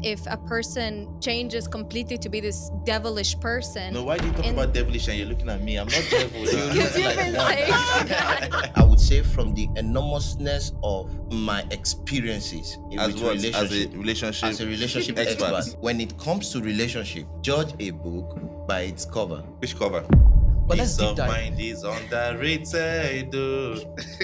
If a person changes completely to be this devilish person, No, why do you talk about devilish and you're looking at me? I'm not devil. You're because looking you've like been one. saying that. I would say from the enormousness of my experiences As with what? relationship, As a relationship expert. When it comes to relationship, judge a book by its cover. Which cover? But let's Peace deep of dive. mind is underrated.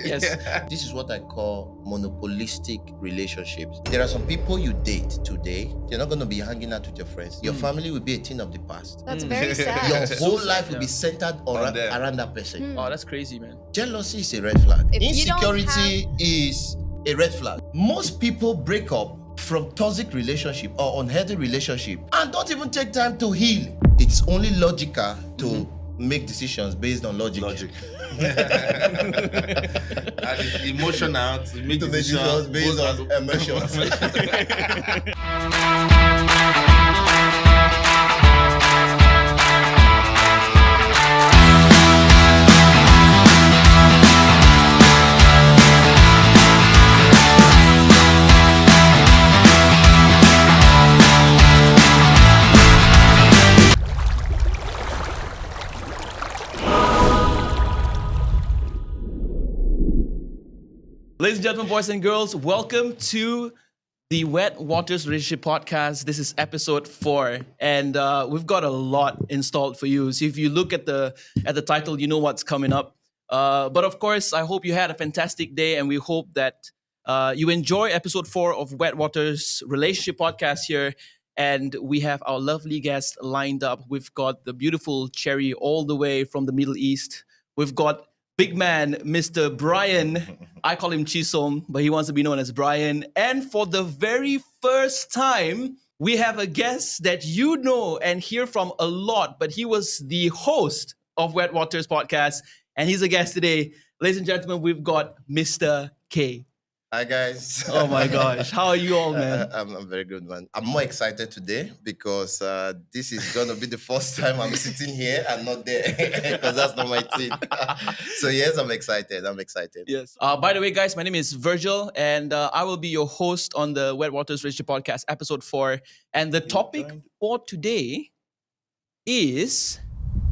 Yes. This is what I call monopolistic relationships. There are some people you date today, they're not going to be hanging out with your friends. Your family will be a thing of the past. That's very sad. Your So whole sad, life will yeah. be centered On them. around that person. Oh, that's crazy, man. Jealousy is a red flag. If you don't Insecurity is a red flag. Most people break up from toxic relationship or unhealthy relationship and don't even take time to heal. It's only logical to make decisions based on logic. And it's emotional to make To make decisions based on emotions. Ladies and gentlemen, boys and girls, welcome to the Wet Waters Relationship Podcast. This is episode 4, and we've got a lot installed for you. So if you look at the title, you know what's coming up. But of course, I hope you had a fantastic day, and we hope that you enjoy episode 4 of Wet Waters Relationship Podcast here. And we have our lovely guest lined up. We've got the beautiful Cherry all the way from the Middle East. We've got big man, Mr. Brian. I call him Chisom, but he wants to be known as Brian. And for the very first time, we have a guest that you know and hear from a lot, but he was the host of Wet Waters Podcast, and he's a guest today. Ladies and gentlemen, we've got Mr. K. Hi guys. Oh my gosh, how are you all, man? I'm very good, man. I'm more excited today because this is gonna be the first time I'm sitting here and not there because that's not my thing. So yes, I'm excited. Yes. By the way, guys, my name is Virgil, and I will be your host on the Wet Waters Relationship Podcast, episode 4. And the topic for today is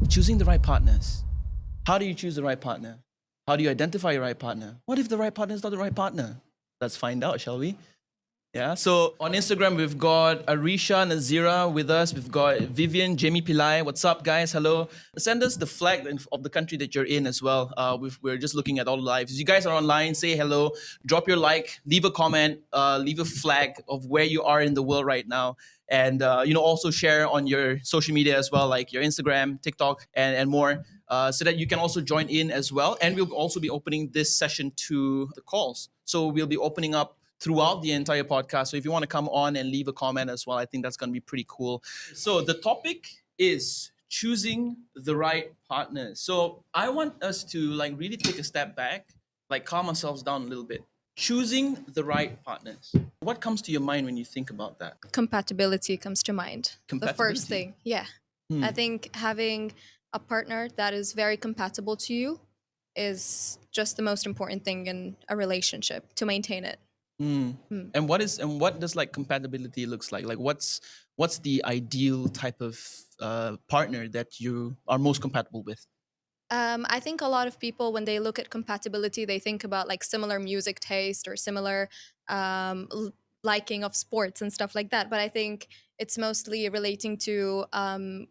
choosing the right partners. How do you choose the right partner? How do you identify your right partner? What if the right partner is not the right partner? Let's find out, shall we? Yeah, so on Instagram, we've got Arisha Nazira with us. We've got Vivian, Jamie Pillai. What's up, guys? Hello. Send us the flag of the country that you're in as well. We're just looking at all the lives. You guys are online, say hello, drop your like, leave a comment, leave a flag of where you are in the world right now. And, also share on your social media as well, like your Instagram, TikTok, and more, so that you can also join in as well. And we'll also be opening this session to the calls. So we'll be opening up throughout the entire podcast. So if you want to come on and leave a comment as well, I think that's going to be pretty cool. So the topic is choosing the right partner. So I want us to really take a step back, calm ourselves down a little bit. Choosing the right partners. What comes to your mind when you think about that? Compatibility comes to mind. The first Compatibility. thing. Yeah. I think having a partner that is very compatible to you is just the most important thing in a relationship to maintain it. And what does compatibility looks like? Like what's the ideal type of partner that you are most compatible with? I think a lot of people, when they look at compatibility, they think about similar music taste or similar liking of sports and stuff like that. But I think it's mostly relating to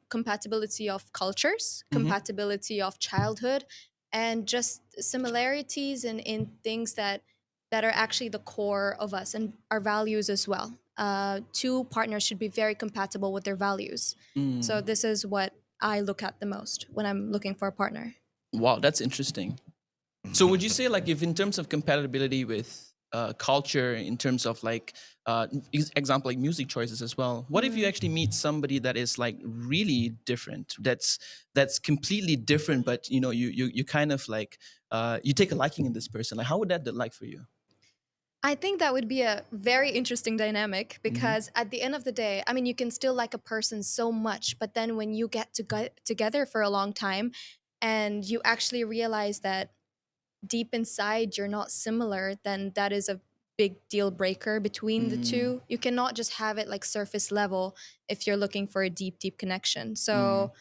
compatibility of cultures, compatibility of childhood, and just similarities in things that are actually the core of us and our values as well. Two partners should be very compatible with their values. So this is what I look at the most when I'm looking for a partner. Wow, that's interesting. So would you say if in terms of compatibility with culture, in terms of example like music choices as well, what if you actually meet somebody that is really different, that's completely different, but you kind of you take a liking in this person? How would that look like for you? I think that would be a very interesting dynamic because at the end of the day, I mean, you can still like a person so much, but then when you get together for a long time and you actually realize that deep inside you're not similar, then that is a big deal breaker between the two. You cannot just have it like surface level if you're looking for a deep connection. So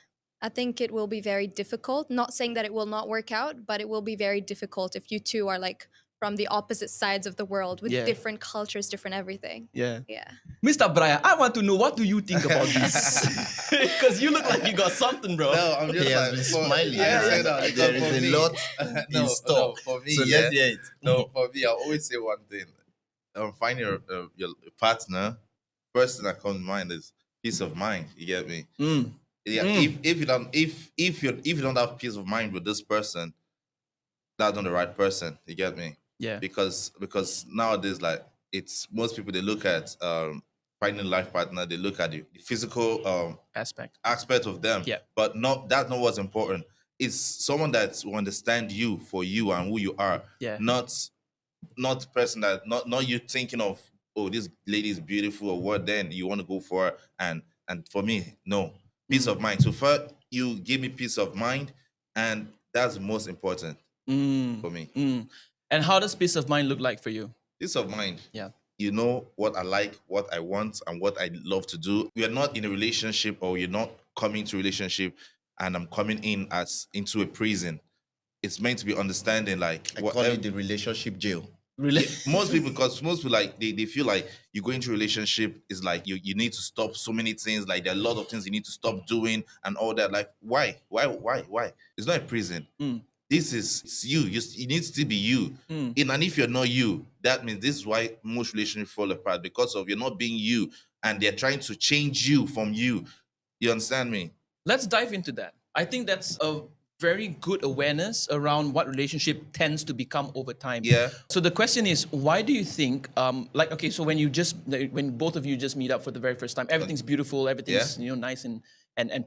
I think it will be very difficult. Not saying that it will not work out, but it will be very difficult if you two are like from the opposite sides of the world with Yeah. different cultures, different everything. Yeah. Yeah. Mr. Brian, I want to know, what do you think about this? Because you look like you got something, bro. No, I'm just He has like been for- smiling. I say that because There is for a me- lot no, in store. No, for me, So yeah. let's hear it. No, for me, I always say one thing. Finding your partner, first thing that comes to mind is peace of mind. You get me? Mm. Yeah. If you don't if you don't have peace of mind with this person, that's not the right person. You get me? Yeah. Because nowadays, like, it's most people, they look at finding a life partner, they look at the physical Aspect. aspect of them. Yeah. But that's not what's important. It's someone that will understand you for you and who you are. Yeah. Not the person that not you thinking of, oh, this lady is beautiful or what, then you want to go for her. And for me, no. Peace of mind. So first you give me peace of mind, and that's the most important for me. And how does peace of mind look like for you? Peace of mind. Yeah. You know what I like, what I want, and what I love to do. We are not in a relationship, or you're not coming to a relationship and I'm coming in as into a prison. It's meant to be understanding, like, I call it the relationship jail. Really? most people, because most people, like, they feel like you go into a relationship is like you need to stop so many things, like there are a lot of things you need to stop doing and all that. Like, why? It's not a prison. This is, it's you. You need to still be you. And if you're not you, that means this is why most relationships fall apart, because of you're not being you, and they're trying to change you from you. You understand me? Let's dive into that. I think that's a very good awareness around what relationship tends to become over time. Yeah. So the question is, why do you think, like, okay, so when both of you just meet up for the very first time, everything's beautiful, everything's nice and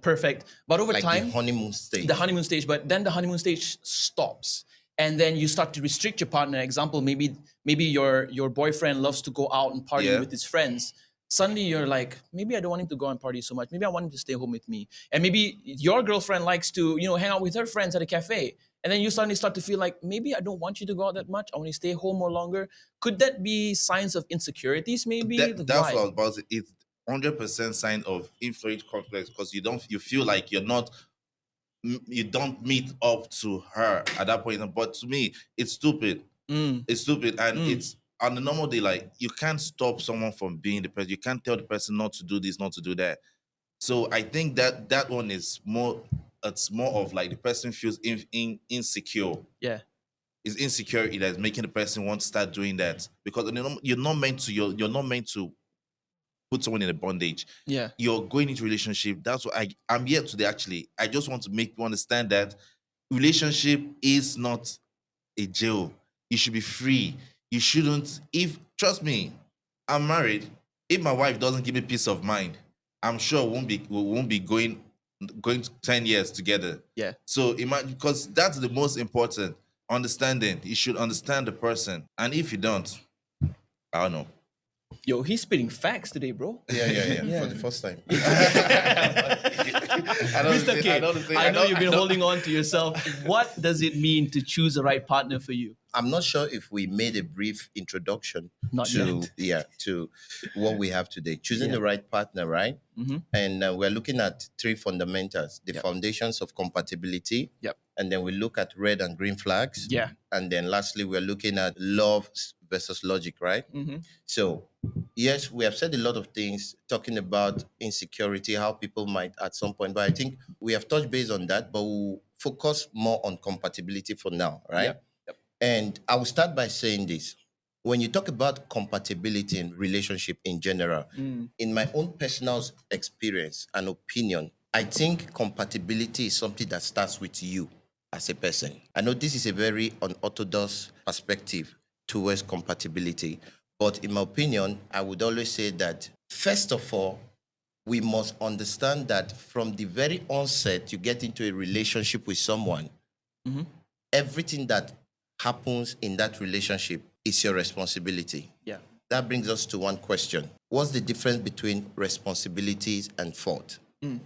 perfect. But over Like time, the honeymoon stage. the honeymoon stage, but then the honeymoon stage stops, and then you start to restrict your partner. Example, maybe your boyfriend loves to go out and party with his friends. Suddenly you're like, maybe I don't want him to go and party so much. Maybe I want him to stay home with me. And maybe your girlfriend likes to, hang out with her friends at a cafe. And then you suddenly start to feel like, maybe I don't want you to go out that much. I want you to stay home more longer. Could that be signs of insecurities? Maybe That's Why? what I was about to say. It's 100% sign of inferiority complex, because you feel like you don't meet up to her at that point. But to me, it's stupid. It's stupid, and it's on a normal day. Like, you can't stop someone from being the person. You can't tell the person not to do this, not to do that. So I think that one is more. It's more of like the person feels insecure. Yeah. It's insecurity that's making the person want to start doing that, because you're not meant to. You're not meant to put someone in a bondage. Yeah. You're going into relationship. That's what I'm here today. Actually, I just want to make you understand that relationship is not a jail. You should be free. You shouldn't. If Trust me, I'm married. If my wife doesn't give me peace of mind, I'm sure we won't be going to 10 years together. Yeah. So imagine, because that's the most important understanding. You should understand the person, and if you don't, I don't know. Yo, he's spitting facts today, bro. Yeah. For the first time. Mr. K, I know you've been holding on to yourself. What does it mean to choose the right partner for you? I'm not sure if we made a brief introduction Not to what we have today. Choosing the right partner, right? And we're looking at three fundamentals: the foundations of compatibility. Yep. And then we look at red and green flags. Yeah. And then lastly, we're looking at love versus logic, right? So, yes, we have said a lot of things talking about insecurity, how people might at some point, but I think we have touched base on that, but we'll focus more on compatibility for now, right? Yep. And I will start by saying this. When you talk about compatibility in relationship in general, in my own personal experience and opinion, I think compatibility is something that starts with you as a person. I know this is a very unorthodox perspective towards compatibility, but in my opinion, I would always say that, first of all, we must understand that from the very onset you get into a relationship with someone, everything that happens in that relationship is your responsibility. Yeah. That brings us to one question. What's the difference between responsibilities and fault?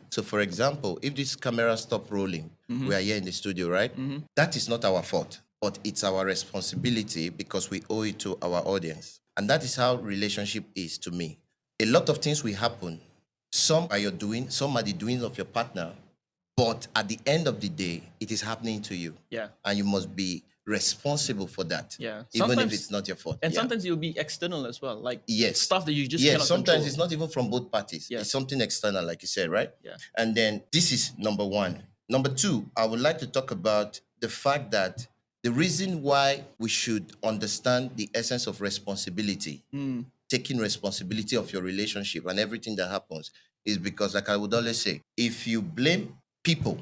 So, for example, if this camera stopped rolling, we are here in the studio, right? That is not our fault, but it's our responsibility because we owe it to our audience. And that is how relationship is to me. A lot of things will happen. Some are your doing, some are the doings of your partner, but at the end of the day, it is happening to you. Yeah. And you must be responsible for that. Yeah. Even Sometimes, if it's not your fault. and Yeah. sometimes it'll be external as well, like Yes. stuff that you just Yes, cannot sometimes control. it's not even from both parties. Yes. It's something external, like you said, right? Yeah. And then this is number one. Number two, I would like to talk about the fact that the reason why we should understand the essence of responsibility, taking responsibility of your relationship and everything that happens, is because, like I would always say, if you blame people,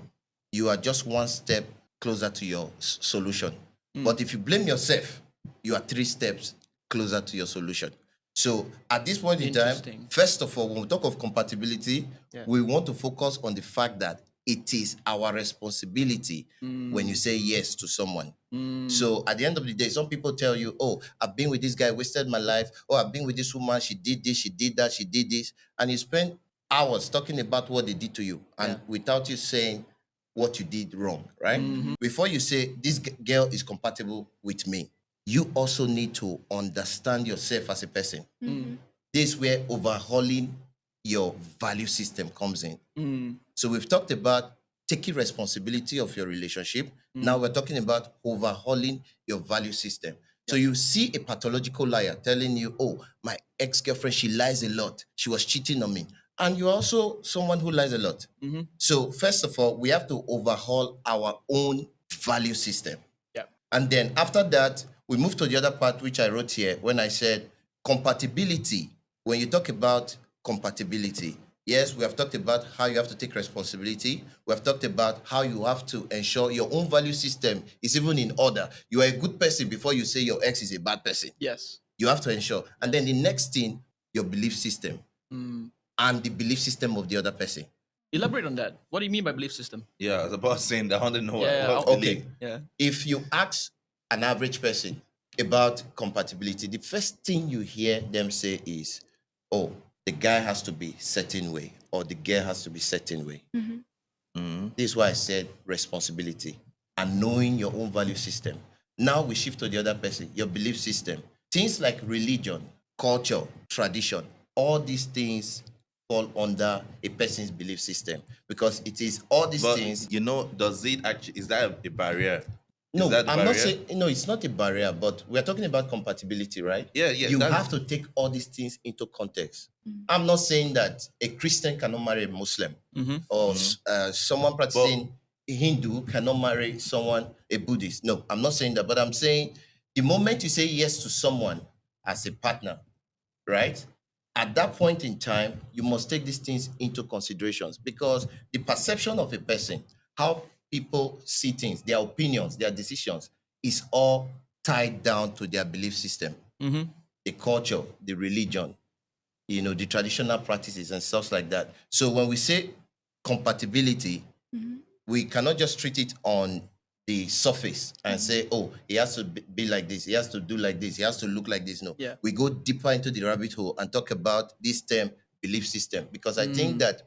you are just one step closer to your solution. But if you blame yourself, you are 3 steps closer to your solution. So at this point in time, Interesting. first of all, when we talk of compatibility, Yeah. we want to focus on the fact that it is our responsibility when you say yes to someone. So at the end of the day, some people tell you, oh, I've been with this guy, wasted my life. Oh, I've been with this woman, she did this, she did that, she did this. And you spend hours talking about what they did to you and without you saying what you did wrong, right? Before you say, this girl is compatible with me, you also need to understand yourself as a person. This is where overhauling your value system comes in. So we've talked about taking responsibility of your relationship. Now we're talking about overhauling your value system. So you see a pathological liar telling you, oh, my ex-girlfriend, she lies a lot. She was cheating on me. And you're also someone who lies a lot. So first of all, we have to overhaul our own value system. And then after that, we move to the other part, which I wrote here when I said compatibility. When you talk about compatibility, yes, we have talked about how you have to take responsibility. We have talked about how you have to ensure your own value system is even in order. You are a good person before you say your ex is a bad person. Yes. You have to ensure. And then the next thing, your belief system and the belief system of the other person. Elaborate on that. What do you mean by belief system? Yeah, I was about saying that. I want to know Yeah, what okay. belief. Yeah. If you ask an average person about compatibility, the first thing you hear them say is, oh, the guy has to be certain way or the girl has to be certain way. This is why I said responsibility and knowing your own value system. Now we shift to the other person, your belief system. Things like religion, culture, tradition, all these things fall under a person's belief system because it is all these But things. you know, does it actually, is that a barrier? No, Is that the I'm barrier? not saying, no, it's not a barrier, but we're talking about compatibility, right? Yeah, You that's- have to take all these things into context. I'm not saying that a Christian cannot marry a Muslim or someone practicing Hindu cannot marry someone, a Buddhist. No, I'm not saying that, but I'm saying the moment you say yes to someone as a partner, right? At that point in time, you must take these things into considerations because the perception of a person, how people see things, their opinions, their decisions, is all tied down to their belief system, the culture, the religion, the traditional practices and stuff like that. So when we say compatibility, we cannot just treat it on the surface and say, oh, he has to be like this, he has to do like this, he has to look like this. No, we go deeper into the rabbit hole and talk about this term belief system because I think that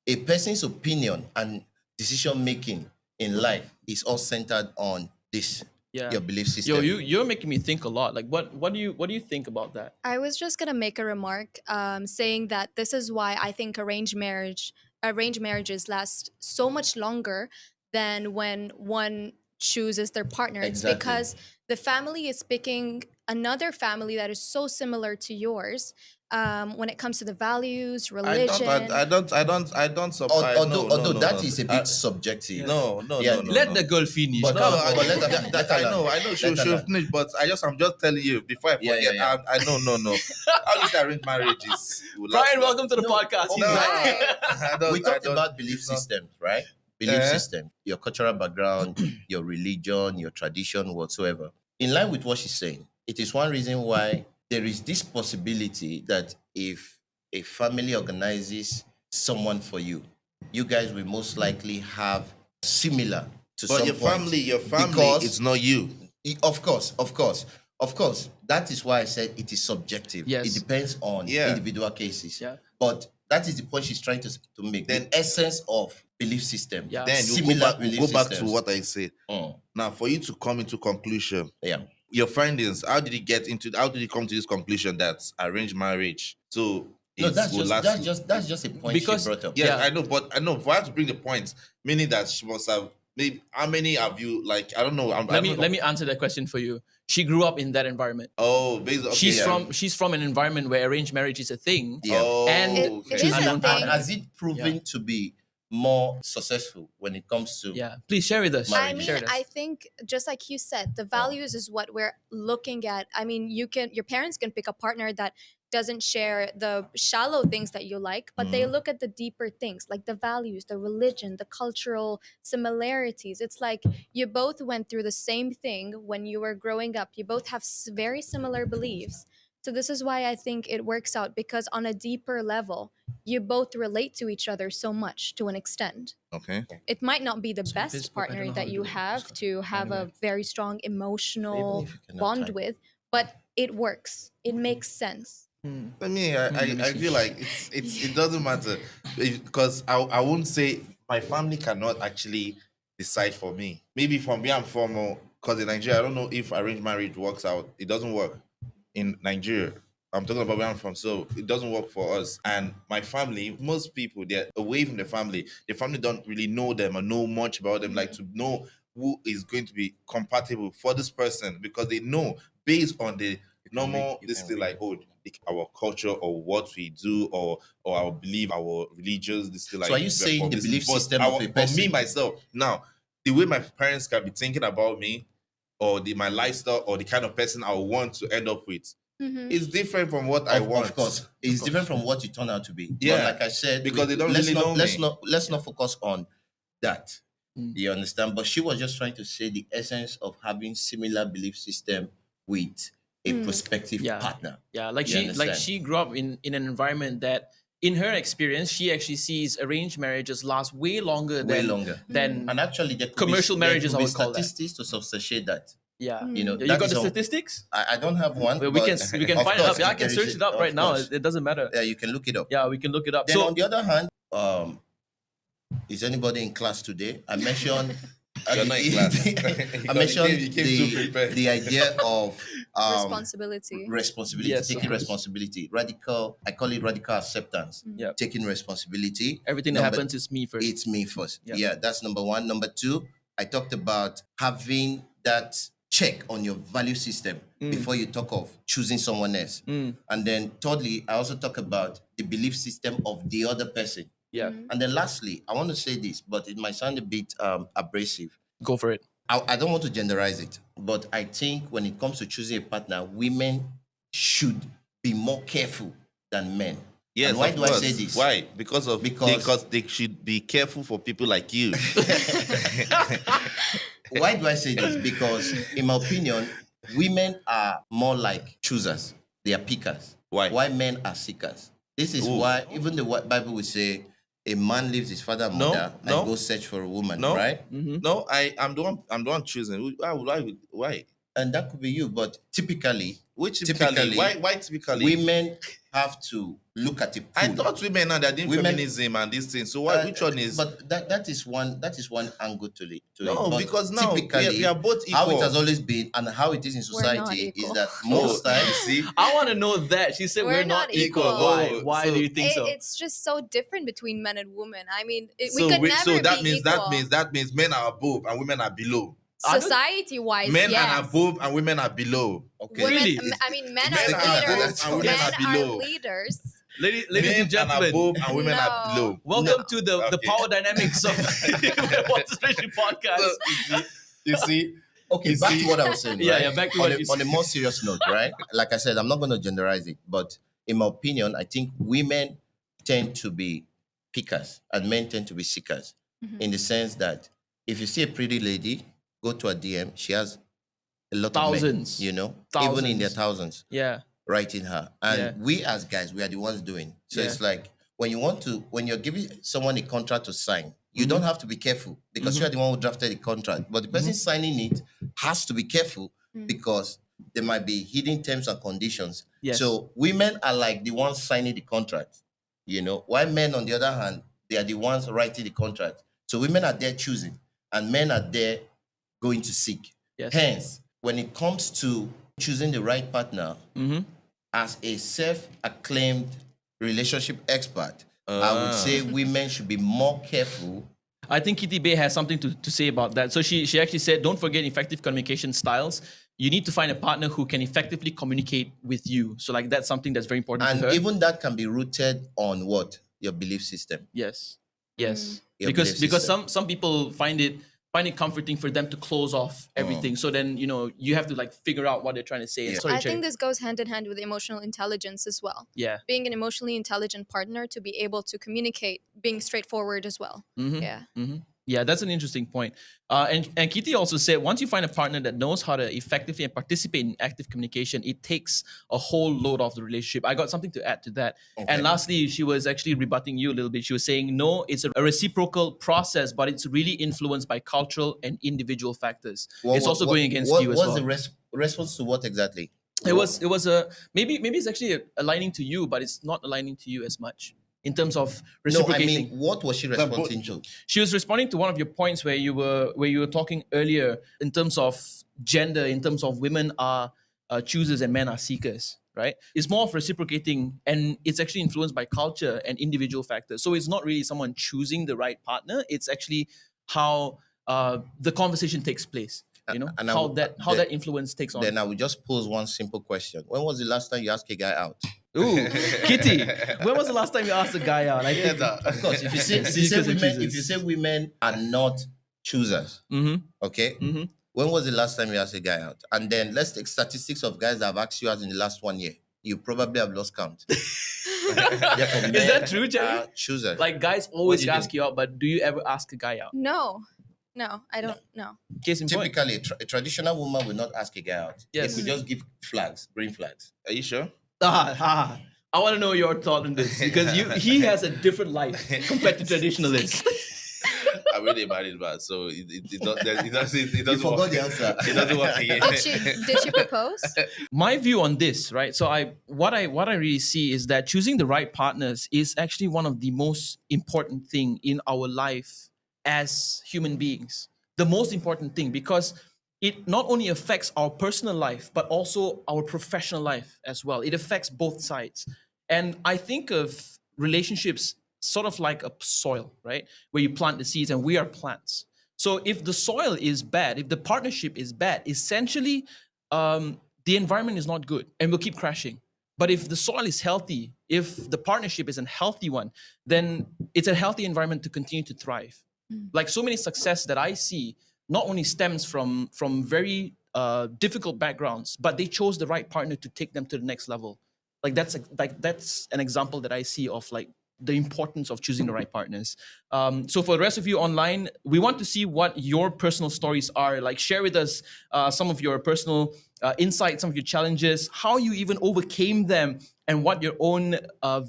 a person's opinion and decision making in life is all centered on this, your belief system. You're making me think a lot. Like what do you think about that? I was just gonna make a remark, saying that this is why I think arranged marriages last so much longer than when one chooses their partner. Exactly. It's because the family is picking another family that is so similar to yours when it comes to the values, religion. Although that is a bit subjective. No. Let the girl finish. But No, no, I, but let her- let her I know, learn. she'll Let her learn. finish, but I'm just telling you before I forget. Yeah. I know, no. How this arranged marriages? will last Brian, long. welcome to the podcast. He's No, like, We talked about belief it's not- systems, right? Belief system, your cultural background, your religion, your tradition, whatsoever. In line with what she's saying, it is one reason why there is this possibility that if a family organizes someone for you, you guys will most likely have similar to But some your point. family, Because- it's not you. Of course. That is why I said it is subjective. Yes. It depends on Yeah. individual cases. Yeah. But that is the point she's trying to make. Then- the essence of belief system. Yeah. Then you Similar go belief back to systems. what I said. Now, for you to come into conclusion, Yeah. your findings. How did he get into? How did he come to this conclusion that arranged marriage? So No, it will last. that's just a point Because- she brought up. Yes, Yeah. I know, but I know for her to bring the point, meaning that she must have. Maybe how many have you like? I don't know. Let me answer that question for you. She grew up in that environment. Oh, based okay, She's from an environment where arranged marriage is a thing. Yeah. Oh, And It okay. is choosing a one thing. And partner. has it proven Yeah. to be more successful when it comes to Yeah, please share with us. I Marriage. mean, Share with us. I think just like you said, the values is what we're looking at. I mean, your parents can pick a partner that doesn't share the shallow things that you like, but they look at the deeper things, like the values, the religion, the cultural similarities. It's like you both went through the same thing when you were growing up. You both have very similar beliefs. So this is why I think it works out, because on a deeper level, you both relate to each other so much to an extent. Okay. It might not be the Facebook, best I don't partner know how that to you do it. have to have a very strong emotional Even if you cannot bond type. with, but it works. It makes sense. I mean, I feel like it doesn't matter because I won't say my family cannot actually decide for me. Maybe from where I'm from, because in Nigeria, I don't know if arranged marriage works out. It doesn't work in Nigeria. I'm talking about where I'm from, so it doesn't work for us. And my family, most people, they're away from the family. The family don't really know them or know much about them, like to know who is going to be compatible for this person because they know based on the normal this thing like our culture or what we do or our belief, our religious this thing like. So are you saying the belief system of a But person? me myself now, the way my parents can be thinking about me or my lifestyle or the kind of person I want to end up with is different from what I want. Of course, it's different from what you turn out to be. Yeah. But like I said, Because they don't let's really not, know let's me. not focus on that. You understand? But she was just trying to say the essence of having similar belief system with a prospective Yeah. partner. Yeah, like You understand? she grew up in an environment that, in her experience, she actually sees arranged marriages last way longer Way than longer. than And actually, there could Commercial be, marriages, there I could be would call that. statistics to substantiate that. yeah. You know, You that got is the all. statistics? I don't have one. Well, we but can of find it course, up. Yeah, I if can there search is it up of right now. course. It doesn't matter. Yeah, you can look it up. Yeah, we can look it up. Then So on the other hand, is anybody in class today? I mentioned. You're not in class. I mentioned You came too prepared. the idea of Responsibility. responsibility, Yes, of taking course. responsibility, radical. I call it radical acceptance. Yeah. Taking responsibility. everything that Number- happens is me first. It's me first. Yeah. Yeah, that's number one. Number two, I talked about having that check on your value system before you talk of choosing someone else. And then thirdly, I also talk about the belief system of the other person. Yeah. And then lastly, I want to say this, but it might sound a bit abrasive. Go for it. I don't want to generalize it, but I think when it comes to choosing a partner, women should be more careful than men. Yes, And why of do I course. say this? Why? Because Because- they should be careful for people like you. Why do I say this? Because, in my opinion, women are more like choosers. They are pickers. Why? Why men are seekers. This is Ooh. why even the Bible would say a man leaves his father and No, mother no. and goes search for a woman, No. right? No, I'm the one choosing. Why? And that could be you, but typically, Which typically? Why typically? women have to look at a pool. I thought women are doing Women- feminism and these things. So why? Which one is? But that is one angle to it. No, But because now we are both how it equal. has always been and how it is in We're not society is equal. that Oh, most you times see, I want to know that. She said we're, We're not not equal. equal. Why? Oh, Why so- do you think so? It's just so different between men and women. I mean, we so could we- never so that be means equal. that means men are above and women are below. Society-wise, Men yes. are above and women are below. okay. Women, Really? I mean, men Men are are leaders. above and women Men are below. are leaders. Ladies Men and are gentlemen, above and women are No. below. welcome to the Okay. power dynamics of What's Special podcast. So, you see, Okay, You back see- to what I was saying. Yeah, right? yeah, back to on what a, you on a more serious note, right? Like I said, I'm not going to generalize it, but in my opinion, I think women tend to be pickers and men tend to be seekers. In the sense that if you see a pretty lady, go to a DM, she has a lot Thousands. of men, even in their Thousands. thousands, Yeah. writing her. And Yeah. we as guys, we are the ones doing. So Yeah. it's like when you're giving someone a contract to sign, you Mm-hmm. don't have to be careful because you are the one who drafted the contract. But the person signing it has to be careful because there might be hidden terms and conditions. Yes. So women are like the ones signing the contract, while men, on the other hand, they are the ones writing the contract. So women are there choosing and men are there going to seek. Yes. Hence, when it comes to choosing the right partner, as a self-acclaimed relationship expert, I would say women should be more careful. I think Kitty Bay has something to say about that. So she actually said, don't forget effective communication styles. You need to find a partner who can effectively communicate with you. So like that's something that's very important And to her. even that can be rooted on what? Your belief system. Yes. Yes. Your Because belief system. some people find it comforting for them to close off everything. So then, you have to like figure out what they're trying to say. Yeah. Sorry, I Cherry. think this goes hand in hand with emotional intelligence as well. Yeah. Being an emotionally intelligent partner to be able to communicate, being straightforward as well. Yeah. Yeah, that's an interesting point. And Kitty also said, once you find a partner that knows how to effectively and participate in active communication, it takes a whole load off the relationship. I got something to add to that. Okay. And lastly, she was actually rebutting you a little bit. She was saying, no, it's a reciprocal process, but it's really influenced by cultural and individual factors. It's also going against you as well. What's the response to what exactly? It was a maybe it's actually aligning to you, but it's not aligning to you as much in terms of No, I reciprocating. mean, what was she responding to? She was responding to one of your points where you were talking earlier in terms of gender, in terms of women are choosers and men are seekers, right? It's more of reciprocating, and it's actually influenced by culture and individual factors. So it's not really someone choosing the right partner. It's actually how the conversation takes place. You know, And how that influence takes on. Then I would just pose one simple question. When was the last time you asked a guy out? Ooh, Kitty, when was the last time you asked a guy out? I think, Of course, if you say women are not choosers, okay? When was the last time you asked a guy out? And then let's take statistics of guys that have asked you out in the last 1 year. You probably have lost count. Therefore, is that true, Jerry? Choosers. Like guys always do you ask you out, but do you ever ask a guy out? No, I don't know. Case in point. Typically, a traditional woman will not ask a guy out. Yes. They could just give flags, green flags. Are you sure? I want to know your thought on this because he has a different life compared to traditionalists. I'm really married, but so it doesn't You forgot the answer. It doesn't work again. Did she propose? My view on this, right? So what I really see is that choosing the right partners is actually one of the most important thing in our life as human beings. The most important thing, because it not only affects our personal life, but also our professional life as well. It affects both sides. And I think of relationships sort of like a soil, right? Where you plant the seeds and we are plants. So if the soil is bad, if the partnership is bad, essentially the environment is not good and will keep crashing. But if the soil is healthy, if the partnership is a healthy one, then it's a healthy environment to continue to thrive. Like so many success that I see not only stems from very difficult backgrounds, but they chose the right partner to take them to the next level. That's an example that I see of like the importance of choosing the right partners. So for the rest of you online, we want to see what your personal stories are. Like share with us some of your personal insights, some of your challenges, how you even overcame them, and what your own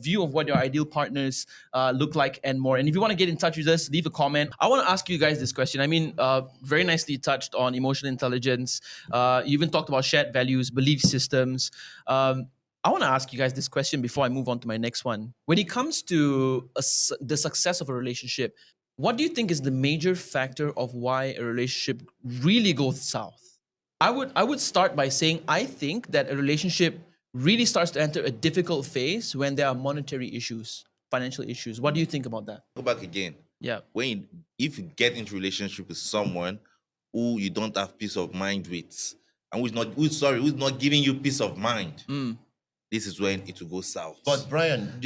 view of what your ideal partners look like and more. And if you want to get in touch with us, leave a comment. I want to ask you guys this question. I mean, very nicely touched on emotional intelligence. You even talked about shared values, belief systems. I want to ask you guys this question before I move on to my next one. When it comes to the success of a relationship, what do you think is the major factor of why a relationship really goes south? I would start by saying I think that a relationship really starts to enter a difficult phase when there are monetary issues, financial issues. What do you think about that? Go back again. Yeah. If you get into relationship with someone who you don't have peace of mind with, and who's not giving you peace of mind, this is when it will go south. But Brian,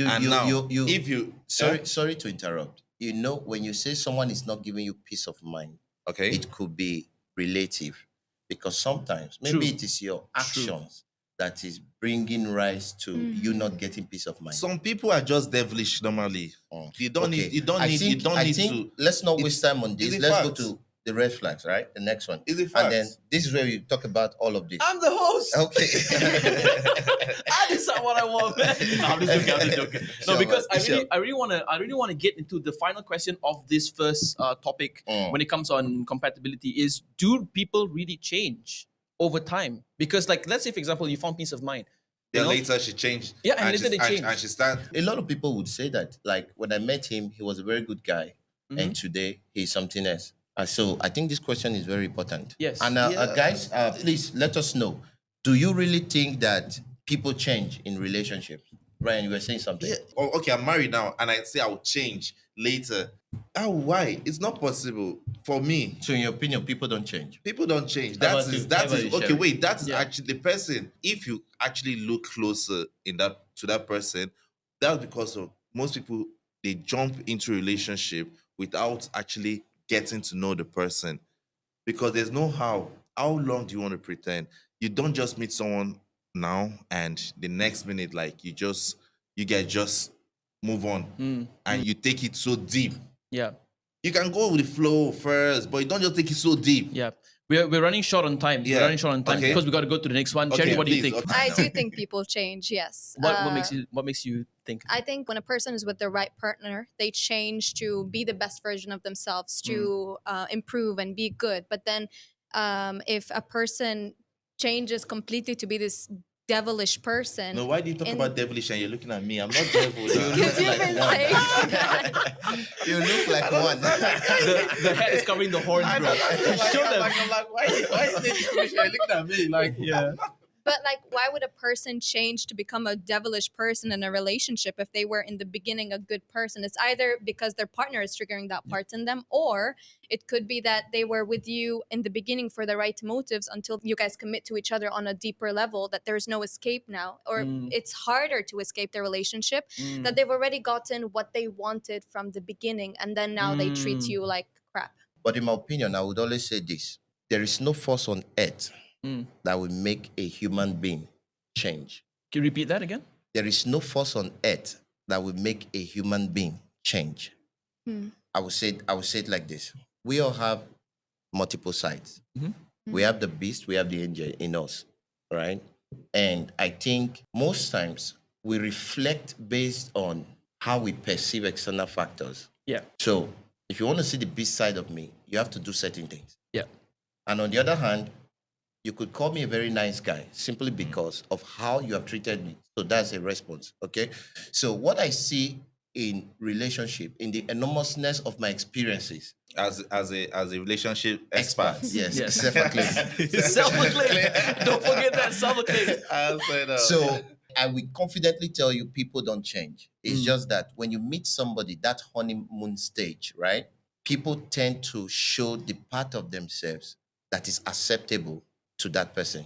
sorry to interrupt. You know, when you say someone is not giving you peace of mind, okay, it could be relative, because sometimes maybe it is your actions that is bringing rise to you not getting peace of mind. Some people are just devilish normally. You don't need to. Let's not waste time on this. Let's go to the red flags, right? The next one. Is it and then this is where we talk about all of this. I'm the host. Okay. I decide what I want, man. No, I'm just joking. No, because I really want to get into the final question of this first topic when it comes on compatibility is, do people really change over time? Because like, let's say for example, you found peace of mind. Then later she changed. Yeah, and later they changed. And she started. A lot of people would say that, like, when I met him, he was a very good guy, and today he's something else. So I think this question is very important. Yes. And guys, please let us know. Do you really think that people change in relationships? Brian, you were saying something. Yeah. Oh, okay, I'm married now, and I say I will change later. Oh, why? It's not possible for me. So, in your opinion, people don't change. People don't change. How That about you? is How that about is you, okay. Sherry? Wait, that is Yeah. actually the person. If you actually look closer in that to that person, that's because of most people they jump into a relationship without actually getting to know the person. Because there's no how long do you want to pretend? You don't just meet someone now and the next minute like you guys just move on and you take it so deep. Yeah. You can go with the flow first, but you don't just take it so deep. Yeah. We're running short on time. Yeah. We're running short on time Okay. because we got to go to the next one. Cherry, Okay, what do you please, think? okay. I do think people change, yes. What makes you think? I think when a person is with the right partner, they change to be the best version of themselves, to improve and be good. But then, if a person changes completely to be this devilish person, No, why do you talk in- about devilish and you're looking at me? I'm not devil. because you've been saying that. You look like one. The head is covering the horns, bro. Show them. I'm like, why is this devilish? You're looking at me like, Yeah. But like, why would a person change to become a devilish person in a relationship if they were in the beginning a good person? It's either because their partner is triggering that part in them, or it could be that they were with you in the beginning for the right motives until you guys commit to each other on a deeper level, that there's no escape now, or it's harder to escape their relationship, that they've already gotten what they wanted from the beginning, and then now they treat you like crap. But in my opinion, I would always say this: there is no force on earth that will make a human being change. Can you repeat that again? There is no force on earth that will make a human being change. I would say it like this: we all have multiple sides. We have the beast, we have the angel in us, right? And I think most times we reflect based on how we perceive external factors. Yeah. So if you want to see the beast side of me, you have to do certain things. Yeah. And on the other hand, you could call me a very nice guy simply because of how you have treated me. So that's a response, okay? So what I see in relationship, in the enormousness of my experiences, as a relationship expert. yes, Yes. self-acclaimed. Self-acclaimed. Don't forget that self-acclaimed. I'll say that. So I will confidently tell you people don't change. It's just that when you meet somebody, that honeymoon stage, right? People tend to show the part of themselves that is acceptable to that person.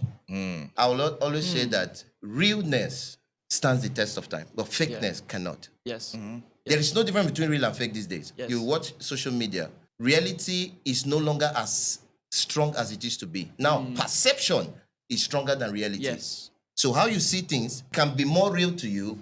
I will always say that realness stands the test of time, but fakeness cannot. Yes. There is no difference between real and fake these days. Yes. You watch social media, reality is no longer as strong as it used to be. Now, perception is stronger than reality. Yes. So how you see things can be more real to you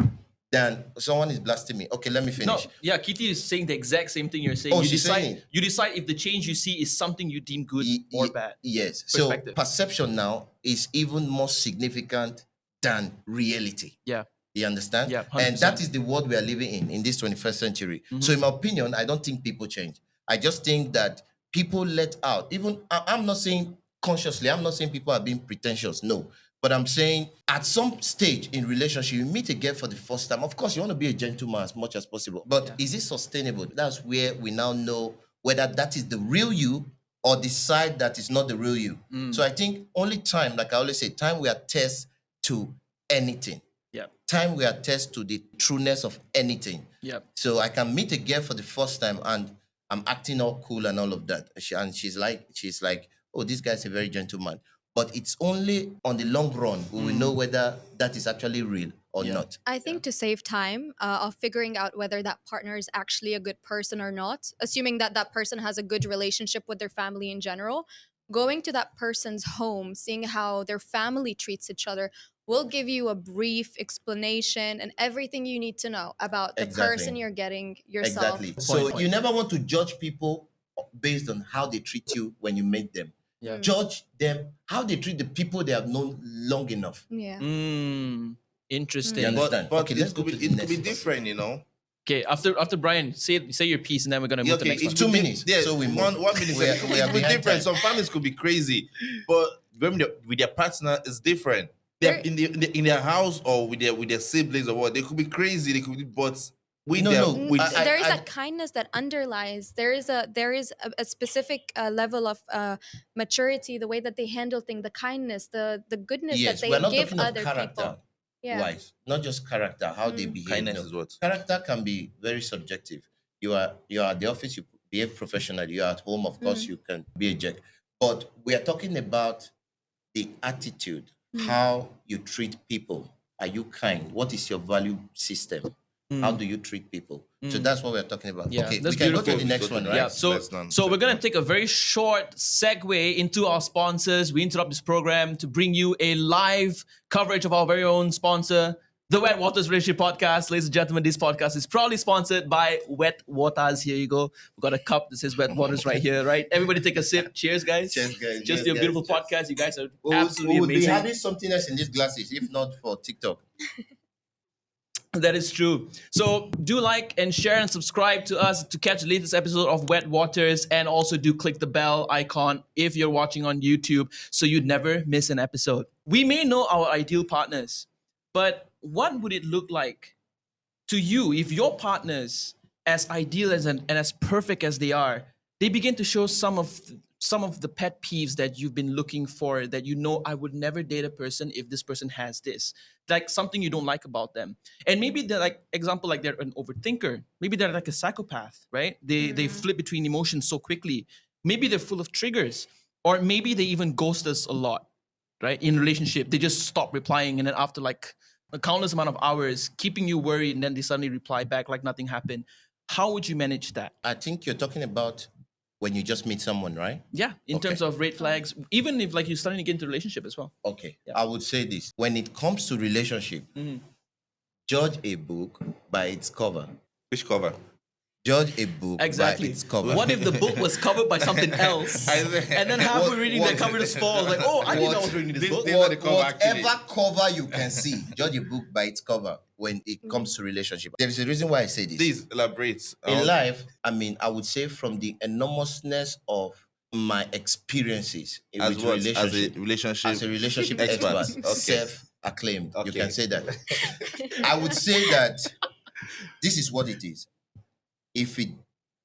than someone is blasting me. Okay, let me No, finish. yeah, Kitty is saying the exact same thing you're saying. Oh, you she's decide saying it. you decide if the change you see is something you deem good or bad. Yes. So Perspective. perception now is even more significant than reality. Yeah. You understand? Yeah, And 100%. that is the world we are living in this 21st century. So in my opinion, I don't think people change. I just think that people let out, even, I'm not saying consciously, I'm not saying people are being pretentious, no. But I'm saying at some stage in relationship, you meet a girl for the first time. Of course, you want to be a gentleman as much as possible. But is it sustainable? That's where we now know whether that is the real you or the side that is not the real you. So I think only time, like I always say, time will attest to anything. Yeah. Time will attest to the trueness of anything. Yeah. So I can meet a girl for the first time and I'm acting all cool and all of that. She's like, oh, this guy's a very gentleman. But it's only on the long run we will know whether that is actually real or not. I think to save time of figuring out whether that partner is actually a good person or not, assuming that that person has a good relationship with their family in general, going to that person's home, seeing how their family treats each other, will give you a brief explanation and everything you need to know about the Exactly. person you're getting yourself. Exactly. So you never want to judge people based on how they treat you when you meet them. Yeah. Judge them how they treat the people they have known long enough. Yeah. Interesting. You understand? But Okay, let's it go could to be, the it could be next person. different, you know. Okay, after Brian, say your piece and then we're gonna move to the next it one. It's 2 could be- minutes, Yeah, so we move. 1 minute. We are it could be behind different. time. Some families could be crazy, but when with their partner, it's different. They're in their house or with their siblings or what, they could be crazy. They could be, but There is a kindness that underlies. There is a specific level of maturity, the way that they handle things, the kindness, the goodness that yes, they we're not give talking of other character people. Yeah. wise, not just character, how they behave. Kindness No. is what? Character can be very subjective. You are at the office, you behave professionally. You're at home, of course, you can be a jerk. But we are talking about the attitude, how you treat people. Are you kind? What is your value system? How do you treat people? So that's what we're talking about. Yeah, Okay, that's we can go to beautiful. the next one, right? Yeah, so we're gonna take a very short segue into our sponsors. We interrupt this program to bring you a live coverage of our very own sponsor, the Wet Waters Relationship Podcast. Ladies and gentlemen, this podcast is proudly sponsored by Wet Waters. Here you go. We've got a cup that says Wet Waters right here, right? Everybody take a sip. Cheers, guys. Cheers, guys. Just Cheers, your guys. beautiful Cheers. podcast. You guys are We absolutely would be amazing. having something else in these glasses, if not for TikTok. That is true. So do like and share and subscribe to us to catch the latest episode of Wet Waters, and also do click the bell icon if you're watching on YouTube so you never miss an episode. We may know our ideal partners, but what would it look like to you if your partners, as ideal and as perfect as they are, they begin to show some of the pet peeves that you've been looking for, that you know, I would never date a person if this person has this, like something you don't like about them. And maybe they're like, example, like they're an overthinker. Maybe they're like a psychopath, right? They flip between emotions so quickly. Maybe they're full of triggers, or maybe they even ghost us a lot, right? In relationship, they just stop replying, and then after like a countless amount of hours, keeping you worried, and then they suddenly reply back like nothing happened. How would you manage that? I think you're talking about when you just meet someone, right? Yeah, in terms of red flags, even if like you're starting to get into a relationship as well. Okay. Yeah. I would say this. When it comes to relationship, judge a book by its cover. Which cover? Judge a book by its cover. What if the book was covered by something else? And then halfway reading, the cover just falls. Like, oh, I didn't know I was reading this book. Whatever cover you can see, judge a book by its cover when it comes to relationship. There is a reason why I say this. Please elaborate. In life, I mean, I would say from the enormousness of my experiences as with what? relationship, as a relationship expert, Okay. self-acclaimed. Okay. You can say that. I would say that this is what it is. If it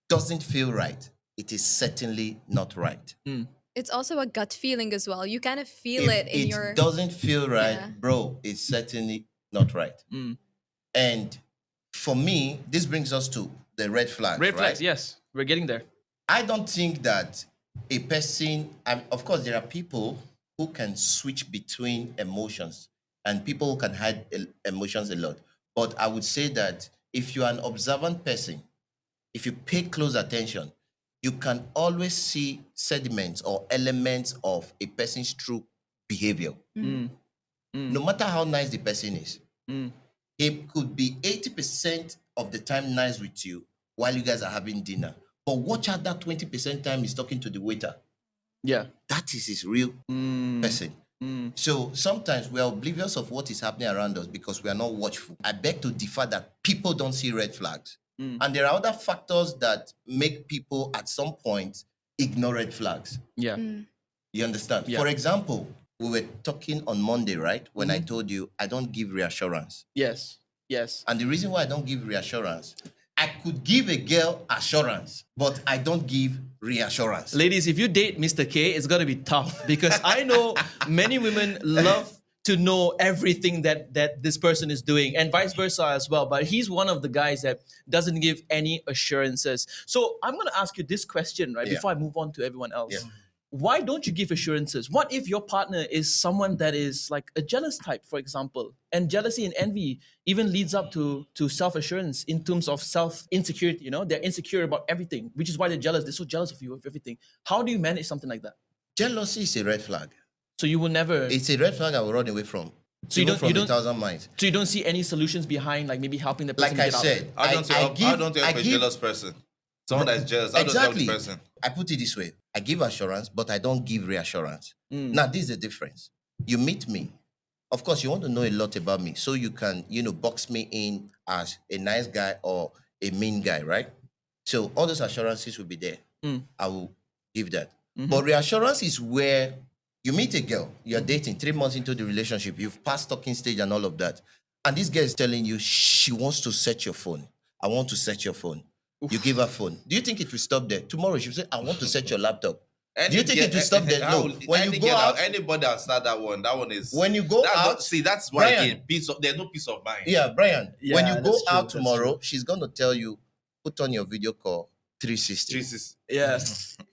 doesn't feel right, it is certainly not right. It's also a gut feeling as well. You kind of feel it in your. If it doesn't feel right, Yeah. bro, it's certainly not right. And for me, this brings us to the red flags. Red flags, right? yes. We're getting there. I don't think that a person, of course, there are people who can switch between emotions and people who can hide emotions a lot. But I would say that if you are an observant person, if you pay close attention, you can always see sediments or elements of a person's true behavior. No matter how nice the person is, it could be 80% of the time nice with you while you guys are having dinner. But watch out that 20% time he's talking to the waiter. Yeah. That is his real person. So sometimes we are oblivious of what is happening around us because we are not watchful. I beg to differ that people don't see red flags. And there are other factors that make people at some point ignore red flags. Yeah. You understand? Yeah. For example, we were talking on Monday, right? When I told you I don't give reassurance. Yes. Yes. And the reason why I don't give reassurance, I could give a girl assurance, but I don't give reassurance. Ladies, if you date Mr. K, it's gonna be tough because I know many women love to know everything that this person is doing, and vice versa as well. But he's one of the guys that doesn't give any assurances. So I'm gonna ask you this question, right? Yeah. Before I move on to everyone else. Yeah. Why don't you give assurances? What if your partner is someone that is like a jealous type, for example, and jealousy and envy even leads up to self-assurance in terms of self-insecurity, you know? They're insecure about everything, which is why they're jealous. They're so jealous of you, of everything. How do you manage something like that? Jealousy is a red flag. So you will never... It's a red flag I will run away from. So Even you from don't- 1,000 miles. So you don't see any solutions behind, like maybe helping the person Like I get out? said, How don't you help a jealous person? Someone that's jealous. How don't you help the person? I put it this way. I give assurance, but I don't give reassurance. Now, this is the difference. You meet me. Of course, you want to know a lot about me so you can, box me in as a nice guy or a mean guy, right? So all those assurances will be there. I will give that. But reassurance is where you meet a girl, you're dating 3 months into the relationship, you've passed talking stage and all of that. And this girl is telling you she wants to set your phone. I want to set your phone. You give her phone. Do you think it will stop there? Tomorrow she'll say, I want to set your laptop. Do you think it will stop there? No. When you go out, anybody that start that one is. when you go out, see, that's why Brian, again, there's no peace of mind. yeah, Brian. When you go that's true, out that's tomorrow, true. she's gonna tell you, put on your video call 360. Jesus. Yeah.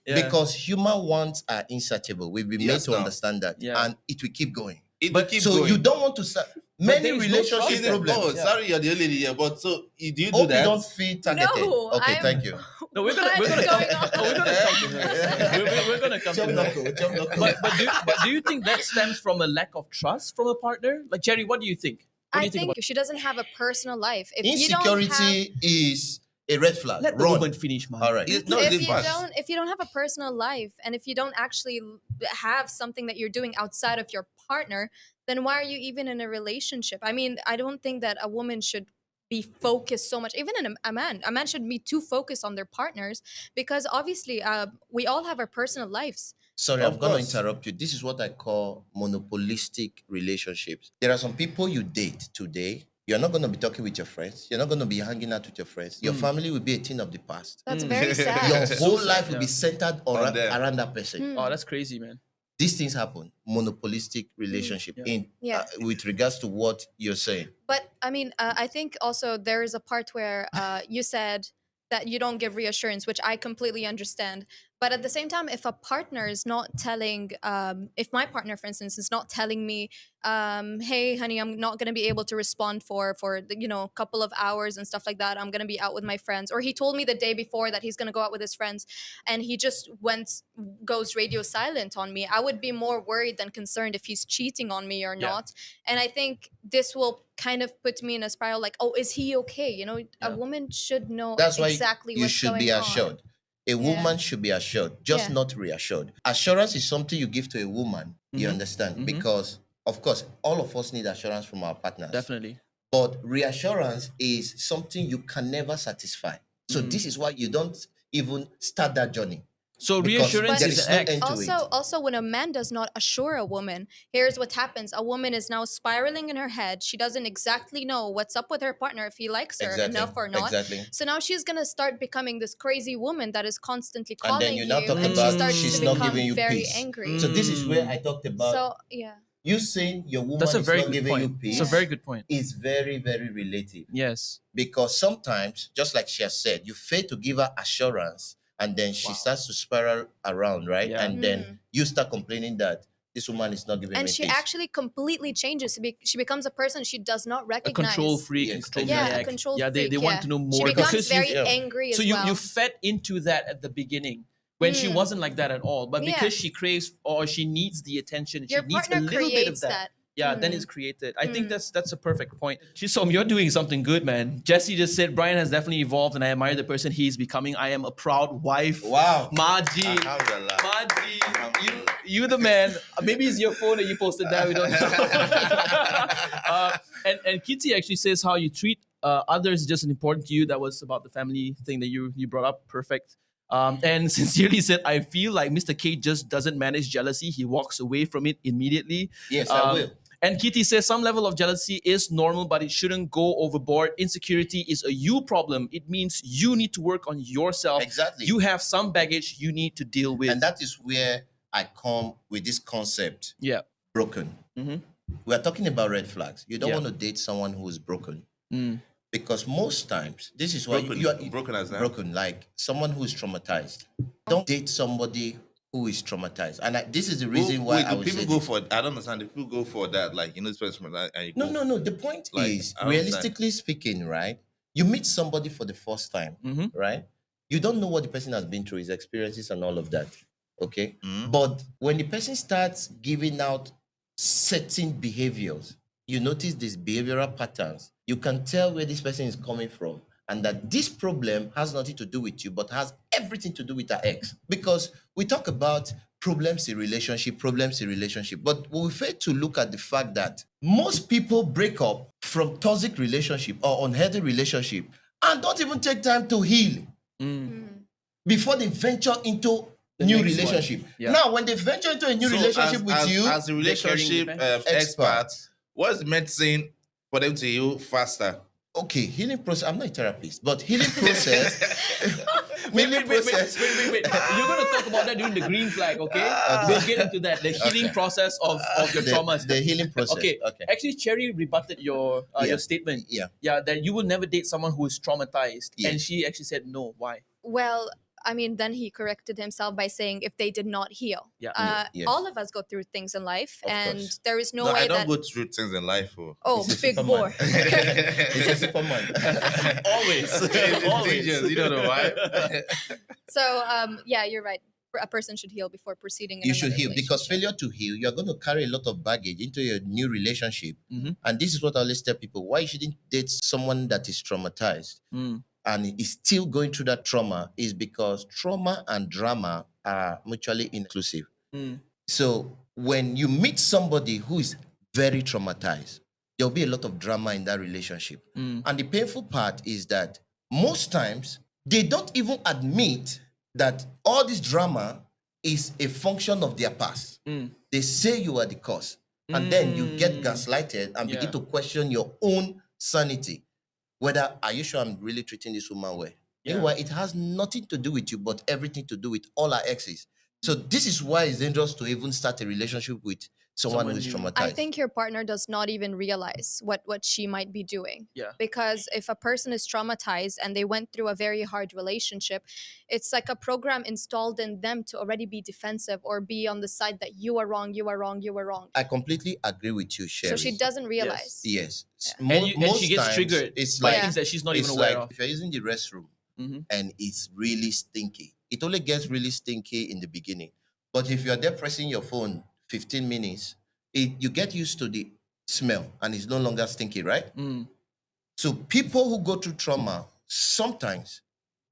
Because human wants are insatiable. We've been made Yes, to now. understand that, Yeah. and it will keep going. It will keep So going. you don't want to start many there is no trust relationship there. problems. Oh, sorry, you're the only lady here, but so do you do Hope that? you don't feel targeted. No, okay, I'm- thank you. No, we're gonna What we're is gonna going come, on? no, we're gonna come to her. We're gonna come to her. But do you think that stems from a lack of trust from a partner? Like Jerry, what do you think? What do I you think think about she doesn't have a personal life. If you don't Insecurity is a red flag. let the Run. woman finish, man? All right. No, if it's you fast. don't have a personal life, and if you don't actually have something that you're doing outside of your partner, then why are you even in a relationship? I mean, I don't think that a woman should be focused so much, even in a man should be too focused on their partners, because obviously we all have our personal lives. Sorry, Of I'm going course. to interrupt you. This is what I call monopolistic relationships. There are some people you date today. You're not going to be talking with your friends. You're not going to be hanging out with your friends. Your family will be a thing of the past. That's very Your sad. whole life will yeah. be centered On them. around that person. Mm. Oh, that's crazy, man. These things happen. Monopolistic relationship Yeah. in Yeah. with regards to what you're saying. But I mean, I think also there is a part where you said that you don't give reassurance, which I completely understand. But at the same time, if a partner is not telling, if my partner, for instance, is not telling me, "Hey, honey, I'm not going to be able to respond for a couple of hours and stuff like that. I'm going to be out with my friends," or he told me the day before that he's going to go out with his friends, and he just goes radio silent on me, I would be more worried than concerned if he's cheating on me or Yeah. not. And I think this will kind of put me in a spiral, like, oh, is he okay? Yeah. A woman should know That's why exactly you what's should going be on. assured. A woman should be assured, just Yeah. not reassured. Assurance is something you give to a woman, you Mhm. understand? Mhm. Because, of course, all of us need assurance from our partners. Definitely. But reassurance is something you can never satisfy. So Mhm. this is why you don't even start that journey. So Because reassurance there is is an no act. end to Also, when a man does not assure a woman, here's what happens: a woman is now spiraling in her head. She doesn't exactly know what's up with her partner, if he likes her enough or not. Exactly. So now she's gonna start becoming this crazy woman that is constantly And calling then you now talk and she about starts she's to not become giving you very peace. angry. So this is where I talked about So yeah, you saying your woman That's a is very not good giving you point. peace. It's a very good point. is very, very relative. Yes. Because sometimes, just like she has said, you fail to give her assurance, and then she Wow. starts to spiral around, right? Yeah. And then you start complaining that this woman is not giving and me she peace. actually completely changes. She becomes a person she does not A recognize. control freak, Yes, and control exactly. Yeah, a maniac. control Yeah, they freak, want yeah. to know more. She becomes because very yeah. angry so as you well. you fed into that at the beginning when she wasn't like that at all. But Yeah. because she craves or she needs the attention, Your she needs a partner little bit of creates that. Yeah, then it's created. I think that's a perfect point. Shisom, you're doing something good, man. Jesse just said Brian has definitely evolved, and I admire the person he's becoming. I am a proud wife. Wow. Maji, Alhamdulillah. Maji, you the man. Maybe it's your phone that you posted that. We don't know. And Kitty actually says how you treat others is just as important to you. That was about the family thing that you brought up. Perfect. And sincerely said, I feel like Mr. K just doesn't manage jealousy. He walks away from it immediately. Yes, I will. And Kitty says some level of jealousy is normal, but it shouldn't go overboard. Insecurity is a you problem. It means you need to work on yourself. Exactly. You have some baggage you need to deal with. And that is where I come with this concept, yeah. broken. Mhm. We are talking about red flags. You don't Yeah. want to date someone who is broken. Mm. Because most times, this is why Broken. you are Broken as that? broken, like someone who is traumatized. Don't date somebody who is traumatized. And this is the reason why I do would people say go this. for? I don't understand. Do people go for that? Like this person, and you go, No. The point Like, is, I understand. realistically speaking, right? You meet somebody for the first time, Mhm. right? You don't know what the person has been through, his experiences and all of that. Okay. Mhm. But when the person starts giving out certain behaviors, you notice these behavioral patterns. You can tell where this person is coming from, and that this problem has nothing to do with you, but has everything to do with her ex. Because we talk about problems in relationship, but we fail to look at the fact that most people break up from toxic relationship or unhealthy relationship and don't even take time to heal before they venture into new next one. relationship. Yeah. Now, when they venture into a new relationship with you, as a relationship caring expert, expert. what's the medicine for them to heal faster? Okay, healing process. I'm not a therapist, but healing process. Wait, healing wait, wait, wait, process. wait, wait, wait. You're going to talk about that during the green flag, okay? Okay. We'll get into that. The healing Okay. process of your traumas. The healing process. Okay. Okay. Actually, Cherry rebutted your Yeah. statement. Yeah. Yeah, that you will never date someone who is traumatized. Yes. And she actually said no. Why? Well, I mean, then he corrected himself by saying if they did not heal. Yeah. Yes. All of us go through things in life, Of and course. there is no No, way I don't that. go through things in life. Oh. Oh, He's a big Superman. bore. He's a Superman. Always. It's Always. dangerous, you don't know why. So, yeah, you're right. A person should heal before proceeding. In You should another heal, because relationship. failure to heal, you're going to carry a lot of baggage into your new relationship. Mhm. And this is what I always tell people: why you shouldn't date someone that is traumatized Mm. and is still going through that trauma is because trauma and drama are mutually inclusive. Mm. So when you meet somebody who is very traumatized, there'll be a lot of drama in that relationship. Mm. And the painful part is that most times they don't even admit that all this drama is a function of their past. Mm. They say you are the cause. And then you get gaslighted and begin Yeah. to question your own sanity. Whether, are you sure I'm really treating this woman well? Yeah. Meanwhile, it has nothing to do with you, but everything to do with all our exes. So this is why it's dangerous to even start a relationship with someone who is Someone new. traumatized. I think your partner does not even realize what she might be doing. Yeah. Because if a person is traumatized and they went through a very hard relationship, it's like a program installed in them to already be defensive or be on the side that you are wrong, you are wrong, you are wrong. I completely agree with you, Sherry. So she doesn't realize. Yes. Yeah. And she gets times, triggered it's by like, things that she's not it's even aware like of. if you're using the restroom Mhm. and it's really stinky. It only gets really stinky in the beginning. But if you're there pressing your phone 15 minutes, you get used to the smell and it's no longer stinky, right? Mm. So people who go through trauma sometimes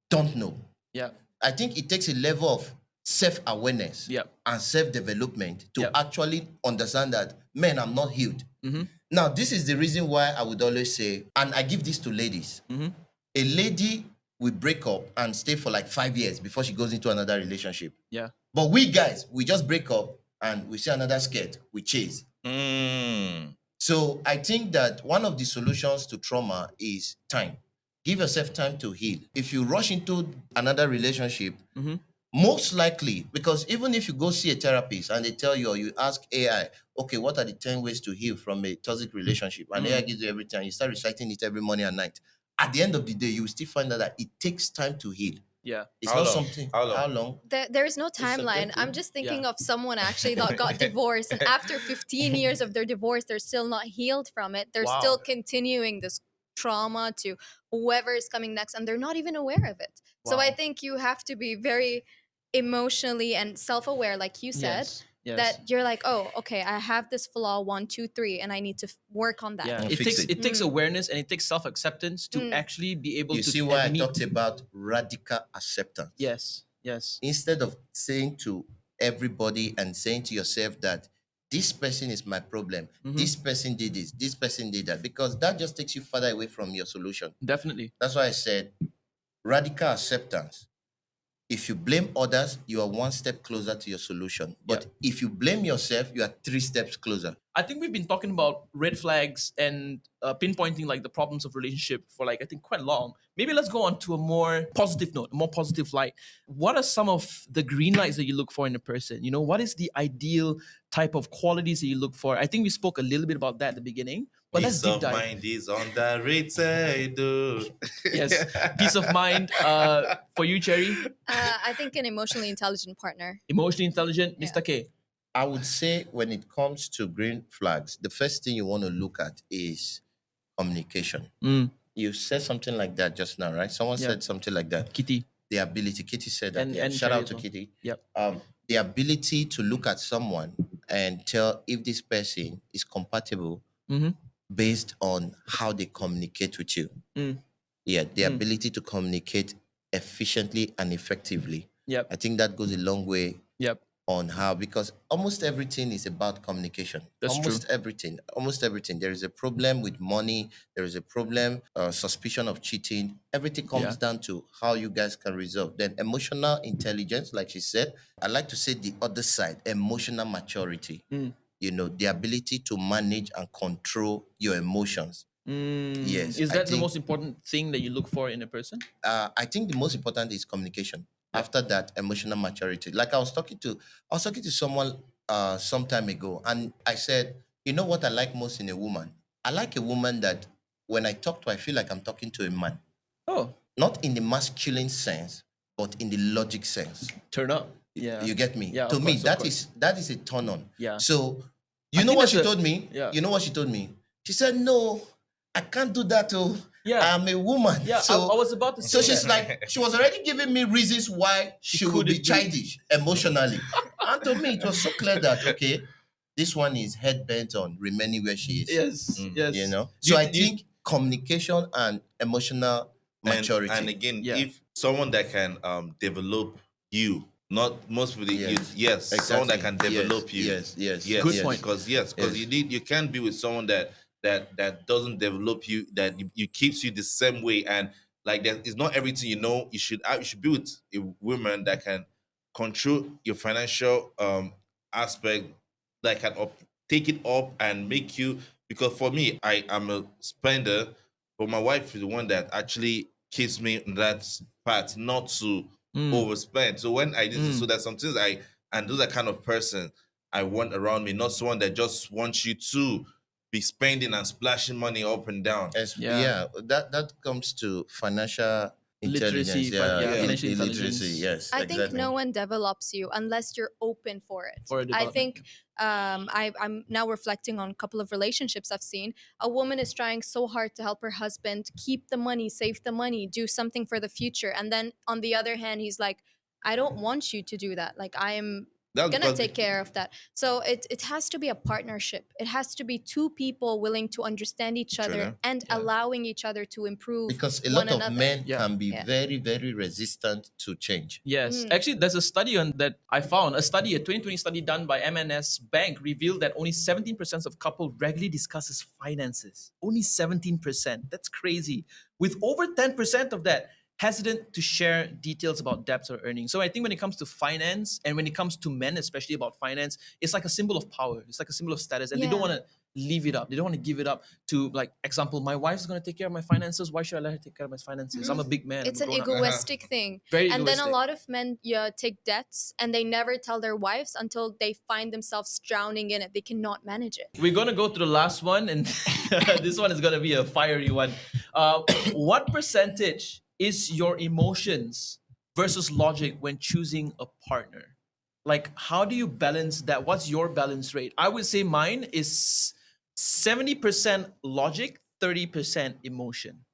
don't know. Yeah. I think it takes a level of self-awareness Yeah. and self-development to Yeah. actually understand that, man, I'm not healed. Mhm. Now, this is the reason why I would always say, and I give this to ladies. Mhm. A lady will break up and stay for like 5 years before she goes into another relationship. Yeah. But we guys, we just break up and we see another skirt, we chase. Mm. So I think that one of the solutions to trauma is time. Give yourself time to heal. If you rush into another relationship, Mhm. most likely, because even if you go see a therapist and they tell you, or you ask AI, okay, what are the 10 ways to heal from a toxic relationship? And AI gives you everything, and you start reciting it every morning and night. At the end of the day, you will still find out that it takes time to heal. Yeah. It's How not long? something. How long? How long? There is no timeline. subjective. I'm just thinking Yeah. of someone actually that got divorced, and after 15 years of their divorce, they're still not healed from it. They're Wow. still continuing this trauma to whoever is coming next, and they're not even aware of it. So I Wow. think you have to be very emotionally and self-aware, like you said, Yes. Yes. that you're like, oh, okay, I have this flaw 1, 2, 3, and I need to work on that. Yeah. And It fix takes it. it takes awareness and it takes self-acceptance to Mm. actually be able You to see why I admit. talked about radical acceptance? Yes. Yes. Instead of saying to everybody and saying to yourself that this person is my problem, this person did this person did that, because that just takes you further away from your solution. Definitely. That's why I said radical acceptance. If you blame others, you are one step closer to your solution. But if you blame yourself, you are 3 steps closer. I think we've been talking about red flags and pinpointing like the problems of relationship for like I think quite long. Maybe let's go on to a more positive note, a more positive light. What are some of the green lights that you look for in a person? You know, what is the ideal type of qualities that you look for? I think we spoke a little bit about that at the beginning, but let's Peace deep of dive. mind is underrated, dude. Yes, peace of mind. For you, Cherry, I think an emotionally intelligent partner. emotionally intelligent, Yeah. Mr. K. I would say when it comes to green flags, the first thing you want to look at is communication. Mm, You said something like that just now, right? Someone Yeah. said something like that. Kitty. The ability, Kitty said that. And- Yeah. and Shout Cherry out as to well. Kitty. Yep. The ability to look at someone and tell if this person is compatible Mm-hmm. based on how they communicate with you. Mm. Yeah, the ability to communicate efficiently and effectively. Yep. I think that goes a long way Yep. on how, because almost everything is about communication. That's true. Almost everything. There is a problem with money. There is a problem, suspicion of cheating. Everything comes Yeah. down to how you guys can resolve. Then emotional intelligence, like she said. I like to say the other side, emotional maturity. Mm. You know, the ability to manage and control your emotions. Yes, Is I that the think- most important thing that you look for in a person? I think the most important is communication. After that, emotional maturity. Like I was talking to someone some time ago, and I said, you know what I like most in a woman? I like a woman that when I talk to, I feel like I'm talking to a man, Oh, not in the masculine sense, but in the logic sense. turn up. Yeah. You get me? Yeah, To of me, course, of that course. is a turn on. Yeah. So, I you know think what that's she told me? yeah. You know what she told me? She said, "No, I can't do that. Oh, Yeah. I'm a woman." Yeah, So, I was about to say so she's that. like, she was already giving me reasons why she would be couldn't do it. childish emotionally. And to me, it was so clear that okay, this one is head bent on remaining where she is. Yes, yes. You know. Do So you- I do you- think communication and emotional maturity. And again, Yeah. if someone that can develop you, not most people, Yes. someone that Exactly. can develop you. Yes. Good point. Because Yes. you can't be with someone that doesn't develop you, that you keeps you the same way, and like that is not everything you know. You should be with a woman that can control your financial aspect, that can take it up and make you. Because for me, I am a spender, but my wife is the one that actually keeps me in that path, not to overspend. So when I do, so that sometimes and those are kind of person I want around me, not someone that just wants you to be spending and splashing money up and down. Yeah, that comes to financial Literacy, intelligence. Yeah, financial illiteracy. intelligence. Yes, I exactly. think no one develops you unless you're open for it. For a I development. think I'm now reflecting on a couple of relationships I've seen. A woman is trying so hard to help her husband keep the money, save the money, do something for the future. And then on the other hand, he's like, I don't want you to do that. Like, I am That's gonna because take care of that. So it has to be a partnership. It has to be two people willing to understand each other other. and allowing each other to improve Because a one lot of another. men Yeah. can be Yeah. very, very resistant to change. Yes. Actually, there's a study on that I found. A 2020 study done by M&S Bank revealed that only 17% of couple regularly discusses finances. Only 17%. That's crazy. With over 10% of that hesitant to share details about debts or earnings. So I think when it comes to finance and when it comes to men, especially about finance, it's like a symbol of power. It's like a symbol of status. And they don't Yeah. want to leave it up. They don't want to give it up to, like, example, my wife's going to take care of my finances. Why should I let her take care of my finances? I'm a big man. It's I'm an a grown-up. egoistic thing. Very And then a egoistic. lot of men take debts and they never tell their wives until they find themselves drowning in it. They cannot manage it. We're gonna go to the last one, and this one is gonna be a fiery one. What percentage is your emotions versus logic when choosing a partner? Like, how do you balance that? What's your balance rate? I would say mine is 70% logic, 30% emotion.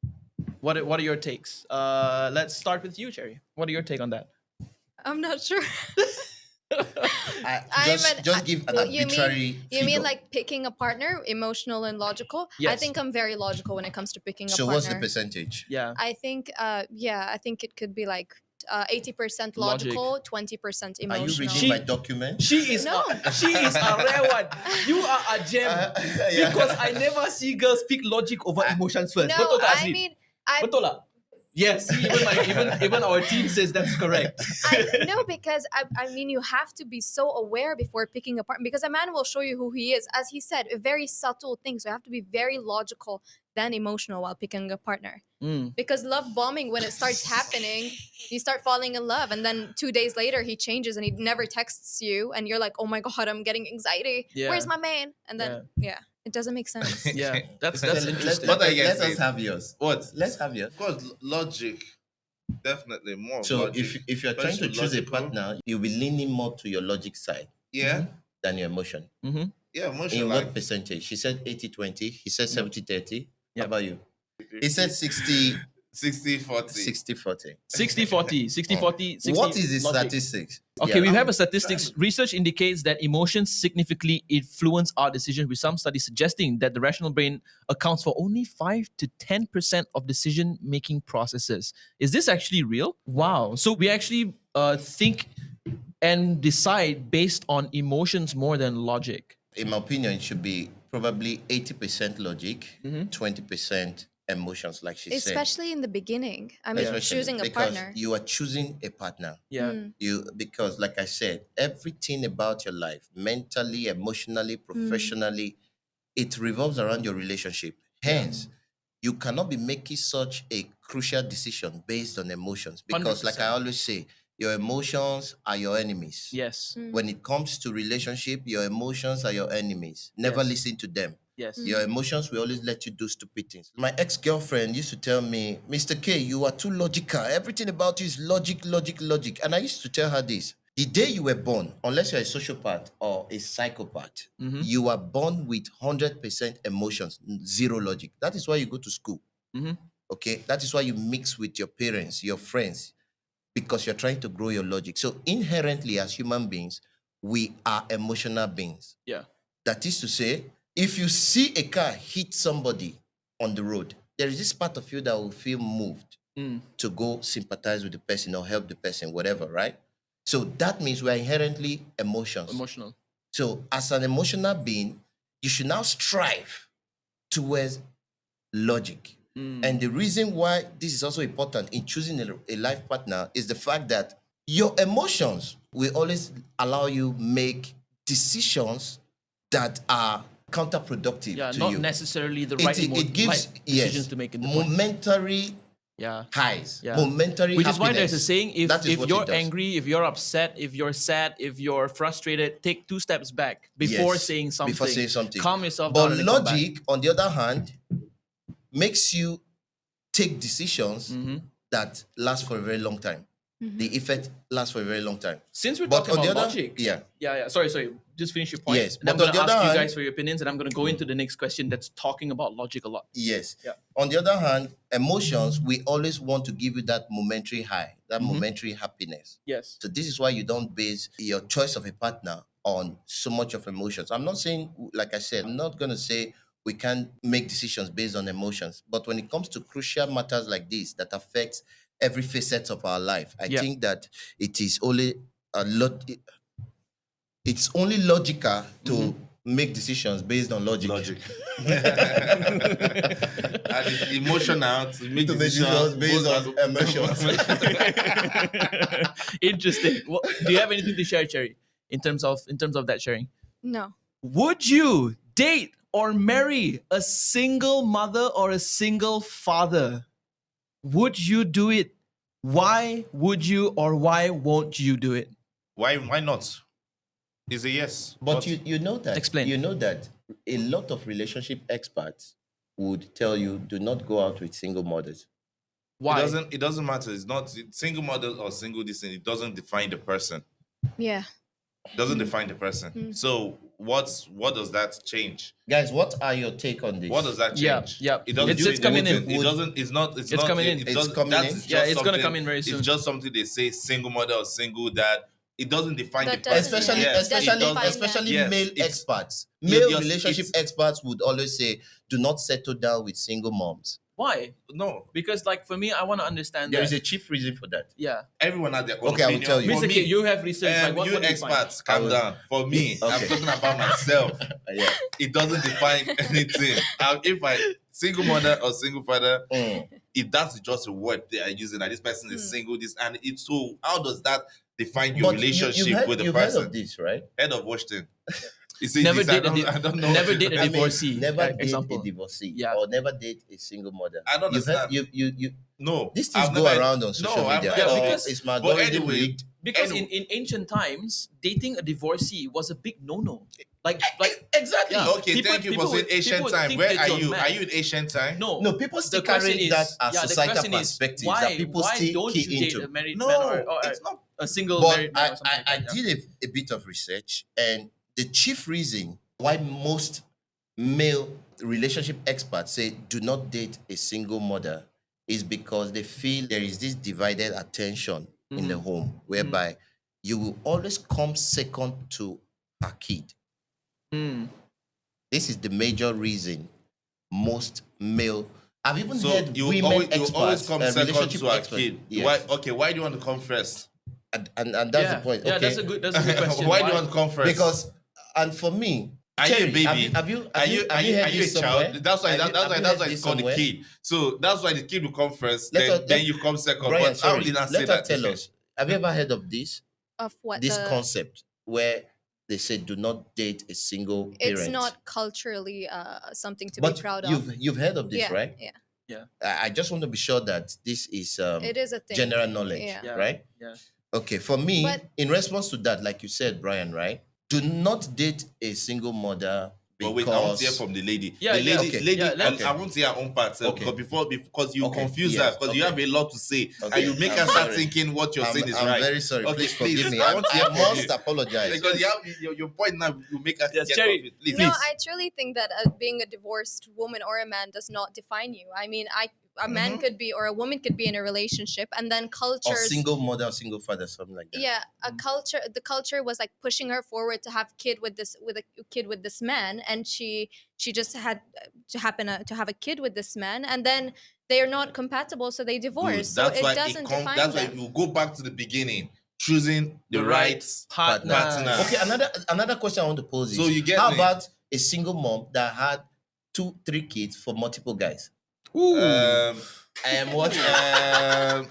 What are your takes? Let's start with you, Cherry. What are your take on that? I'm not sure. Just give an arbitrary You mean figure. like picking a partner, emotional and logical? I Yes. think I'm very logical when it comes to picking a So partner. what's the percentage? Yeah. I think I think it could be like 80% Logic. logical, 20% Are emotional. you reading my document? She is No. she is a rare one. You are a gem. Yeah. Because I never see girls pick logic over emotions first. No, Betul tak, I Azri? mean I Betul tak? Yes, see, even our team says that's correct. no, because I mean, you have to be so aware before picking a partner because a man will show you who he is. As he said, a very subtle thing. So you have to be very logical, then emotional while picking a partner. Because love bombing, when it starts happening, you start falling in love. And then 2 days later, he changes and he never texts you. And you're like, oh my God, I'm getting anxiety. Yeah. Where's my man? And then, it doesn't make sense. Yeah, that's Let, interesting. What are you guys let us saying? have yours. What? Let's have yours. Of course, logic. Definitely more. So logic. if you're trying to Especially choose a logical. partner, you'll be leaning more to your logic side Yeah. than your emotion. Yeah, In emotional. what percentage? She said 80-20. He said 70-30. Yeah. How about you? He said 60 60-40. 60-40. 60-40, 60-40, 60 What is the logic. statistics? Okay, Yeah. we have a statistics. Research indicates that emotions significantly influence our decisions, with some studies suggesting that the rational brain accounts for only 5 to 10% of decision-making processes. Is this actually real? Wow. So we actually think and decide based on emotions more than logic. In my opinion, it should be probably 80% logic, 20% emotions, like she said. Especially in the beginning. I mean, Especially choosing a because partner. you are choosing a partner. Yeah. Because like I said, everything about your life, mentally, emotionally, professionally, it revolves around your relationship. Hence, you cannot be making such a crucial decision based on emotions because, like I 100%. always say, your emotions are your enemies. Yes. When it comes to relationship, your emotions are your enemies. Never Yes. listen to them. Yes. Your emotions will always let you do stupid things. My ex-girlfriend used to tell me, Mr. K, you are too logical. Everything about you is logic, logic, logic. And I used to tell her this. The day you were born, unless you're a sociopath or a psychopath, you are born with 100% emotions, zero logic. That is why you go to school. Okay? That is why you mix with your parents, your friends, because you're trying to grow your logic. So inherently, as human beings, we are emotional beings. Yeah. That is to say, if you see a car hit somebody on the road, there is this part of you that will feel moved to go sympathize with the person or help the person, whatever, right? So that means we're inherently Emotional. So as an emotional being, you should now strive towards logic. And the reason why this is also important in choosing a life partner is the fact that your emotions will always allow you make decisions that are counterproductive Yeah, to not you. necessarily the It, right it gives decisions to make in the point. momentary Yeah. highs, Yeah. momentary Which is why there's a happiness. saying: That is if what you're it does. angry, if you're upset, if you're sad, if you're frustrated, take 2 steps back before Yes, saying something. before saying something. Calm yourself But down and then come back. logic, on the other hand, makes you take decisions that last for a very long time. The effect lasts for a very long time. Since we're But talking on the about other- logic, yeah. Sorry. Just finish your point. Yes, And I'm but on going to the ask other you hand- guys for your opinions, and I'm going to go into the next question that's talking about logic a lot. Yes. Yeah. On the other hand, emotions, we always want to give you that momentary high, that momentary happiness. Yes. So this is why you don't base your choice of a partner on so much of emotions. I'm not saying, like I said, I'm not going to say we can't make decisions based on emotions. But when it comes to crucial matters like this that affect every facet of our life, I think that it is only a lot. It's only logical to make decisions based on logic. And it's emotional to make To make decisions decisions based on emotions. Interesting. Do you have anything to share, Cherry, in terms of that sharing? No. Would you date or marry a single mother or a single father? Would you do it? Why would you or why won't you do it? Why not? Is a yes. But you know that Explain. You know that a lot of relationship experts would tell you do not go out with single mothers. Why? It doesn't matter. It's not single mother or single this thing. It doesn't define the person. Yeah. It doesn't define the person. So what does that change? Guys, what are your take on this? What does that change? Yeah. It doesn't It's change coming in. anything. It doesn't. It's not. It's not. coming in. It It's doesn't. coming That's in. just Yeah, it's gonna something- come in very soon. It's just something they say: single mother or single dad. It doesn't define That the person. doesn't- Especially, Yeah. especially, Doesn't define especially that. male Yes, it's- experts. it- Male yes, relationship it's- experts would always say, do not settle down with single moms. Why? No, Because, like, for me, I want to understand There that. is a chief reason for that. Yeah. everyone has their own Okay, I will opinion. tell you. For Mr. K, you have research. Like, what you do you find? experts, calm down. For me, I'm Okay. talking about myself. Yeah. It doesn't define anything. If I single mother or single father, if that's just a word they are using, that this person is single, this and it's so. How does that define your relationship with the you've person? heard of this, right? Head of Washington. You see, Never this, did I don't know. never did a I mean, divorcee. never date example. a divorcee, Yeah. or never date a single mother. I don't You've heard- understand. you No, these things I've go never- around on social no, I've media. never- or because- it's but algorithm anyway, rigged. Because Anyway. in ancient times, dating a divorcee was a big no-no. Like Exactly. Yeah. Okay, People- thank you people for saying would- ancient people would time. think Where that are you're you? mad. Are you in ancient time? No, people still the question carrying is- that as yeah, the societal question is, perspectives why, that people why still don't key you date into. a married No, man or it's not. a single But married man or something I like that? did a bit of research, and the chief reason why most male relationship experts say do not date a single mother is because they feel there is this divided attention in the home, whereby you will always come second to a kid. This is the major reason most male. I've even So heard you women always experts, come second relationship to a experts. kid. Yes. Why? Okay, why do you want to come first? And that's the point. Yeah, Okay. that's a good question. Why do you want to come first? Because, and for me, Are Cherry, you a baby? Have you are you heard a this child? somewhere? That's why Have you that's heard why this it's called the somewhere? kid. So that's why the kid will come first. Let Then you come second. Brian, But how will you sorry, not say let her that? tell us. Have you ever heard of this? Of what? This concept where they say do not date a single parent. It's not culturally something to but be proud of. you've heard of this, Yeah. right? Yeah. Yeah. I just want to be sure that this is It is a thing. general knowledge, Yeah. right? Yeah. Okay, for me, But- in response to that, like you said, Brian, right? Do not date a single mother But because wait, I want to hear from the lady. Yeah, the yeah, lady, okay. lady. Yeah, let's- I want to hear her own part Okay. because you Okay, confuse yes, her because you okay. have a lot to say Okay, and you make I'm her start sorry. thinking what you're saying is I'm right. very sorry. Okay, Please forgive me. I want to hear I from must you. apologize. Because you have your point now. You make her Yes, get Cherry, off it. Please. No, I truly think that being a divorced woman or a man does not define you. I mean, a man could be or a woman could be in a relationship, and then Or cultures. single mother, or single father, something like that. Yeah, the culture was like pushing her forward to have a kid with this man, and she just had to have a kid with this man, and then they are not compatible, so they divorce. So That's why it doesn't define That's why them. you go back to the beginning, choosing the right partner. partner. Okay, another question I want to pose is: So you get how me? about a single mom that had 2-3 kids for multiple guys? Ooh. I am what? No,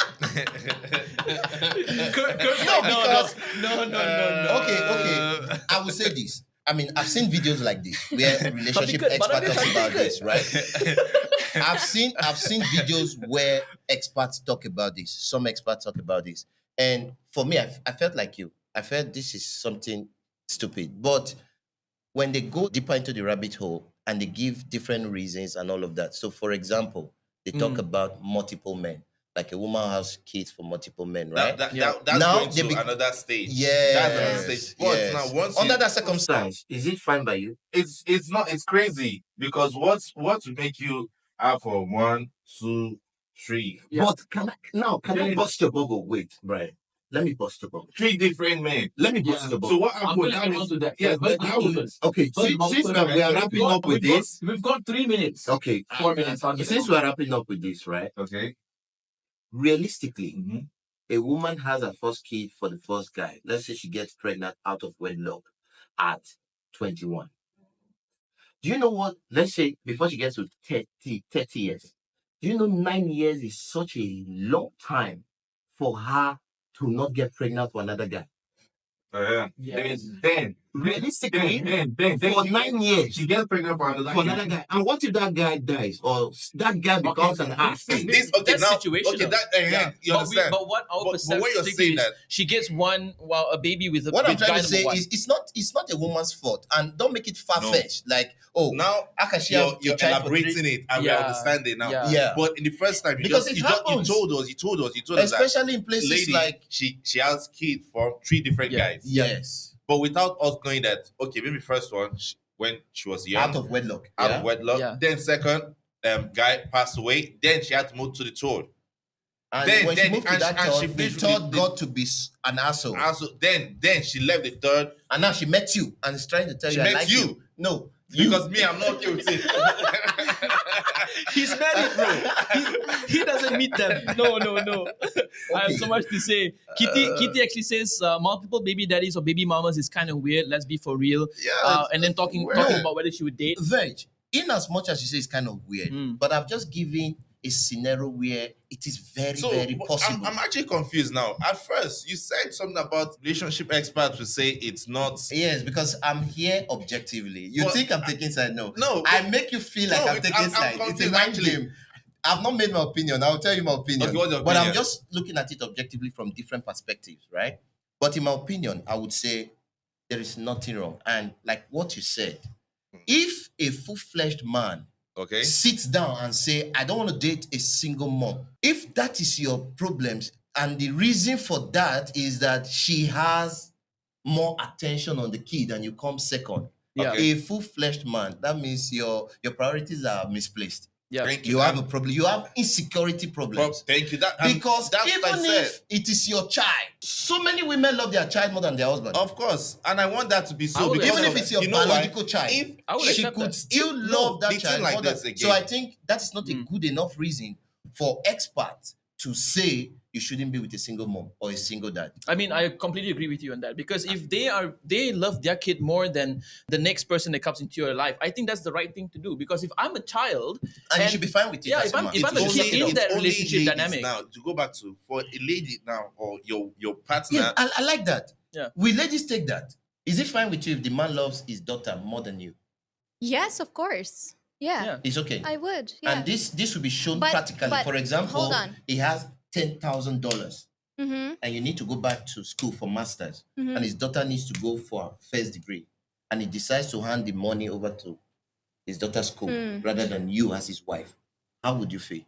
because no. Okay. I will say this. I mean, I've seen videos like this where relationship But experts talk about this, right? I've seen videos where experts talk about this. Some experts talk about this, and for me, I felt like you. I felt this is something stupid. But when they go deeper into the rabbit hole and they give different reasons and all of that. So, for example, they talk about multiple men, like a woman has kids for multiple men, right? That's Now going they to be- another stage. Yes, That's another stage. But yes. now once Under you, that circumstance, is it fine by you? it's not, it's crazy because what will make you have for 1, 2, 3, But can I bust your bubble? Wait, Brian. Let me bust your bubble. 3 different men. Let me bust your bubble. So what happened? Yeah, but okay. Since we are wrapping up with this, We've got 3 minutes. okay. 4 minutes. Since we are wrapping up with this, right? Okay. Realistically, a woman has her first kid for the first guy. Let's say she gets pregnant out of wedlock at 21. Do you know what? Let's say before she gets to 30 years. Do you know 9 years is such a long time for her to not get pregnant for another guy? Then Realistically, for for 9 years, she gets pregnant for another guy. And what if that guy dies or that guy becomes an ass? This okay That's now situational. okay that you But, understand. but what our But perception what you're is saying that she gets one while a baby with a What I'm with trying guy to say number one. is it's not a woman's fault, and don't make it far-fetched. Like, oh, now how can she you're, have you're a child for elaborating 3? it and we Yeah. understand it now. Yeah. But in the first time Because it happens. you told us that Especially in places lady like she has kids from 3 different guys. yes, But without us knowing that, okay, maybe first one when she was young, out of wedlock. out of wedlock. Yeah. Then second, guy passed away. Then she had to move to the third. And Then- when she then- moved to and that she third, the finished third with got to be an asshole. Also, then she left the third And now she met you and is trying to tell She you, I met like you. No, you. because me, I'm not okay with it. He's married, bro. He doesn't meet them. No. I have so much to say. Kitty actually says multiple baby daddies or baby mamas is kind of weird. Let's be for real. Yeah, And then talking weird. about whether she would date. Veg, in as much as you say it's kind of weird, but I've just given a scenario where it is very but possible. I'm actually confused now. At first, you said something about relationship experts who say it's not. Yes, because I'm here objectively. You But- think I'm taking side? No. No, I but- make you feel like No, I'm taking I'm side. It's a confused, mind actually. game. I've not made my opinion. I'll tell you my opinion. Okay, what's your But I'm opinion? just looking at it objectively from different perspectives, right? But in my opinion, I would say there is nothing wrong. And like what you said, if a full-fledged man Okay. sits down and say, I don't want to date a single mom. If that is your problems, and the reason for that is that she has more attention on the kid and you come second. Yeah. Okay. A full-fledged man, that means your priorities are misplaced. Yeah. Thank You have a problem. You have insecurity Well, problems. thank you. Because that's what I even said. if it is your child, so many women love their child more than their husband. Of course, and I want that to be I so would because Even accept if of- it's your you know why? biological child, If I would she accept could that. still If- love no, that the child thing like more than- this again. So I think that is not a good enough reason for experts to say you shouldn't be with a single mom or a single dad. I mean, I completely agree with you on that because if they love their kid more than the next person that comes into your life, I think that's the right thing to do. Because if I'm a child, And you should be fine with it. Yeah, as if I'm- a man. if I'm a It's kid only- in it's that only relationship ladies dynamic. now to go back to for a lady now or your partner. Yeah, I like that. Yeah. Will ladies take that? Is it fine with you if the man loves his daughter more than you? Yes, of course. Yeah. It's okay. I would. Yeah. And this will be shown But- practically. but For example, hold on. he has $10,000 Mm-hmm. and you need to go back to school for masters, and his daughter needs to go for her first degree, and he decides to hand the money over to his daughter's school rather than you as his wife. How would you feel?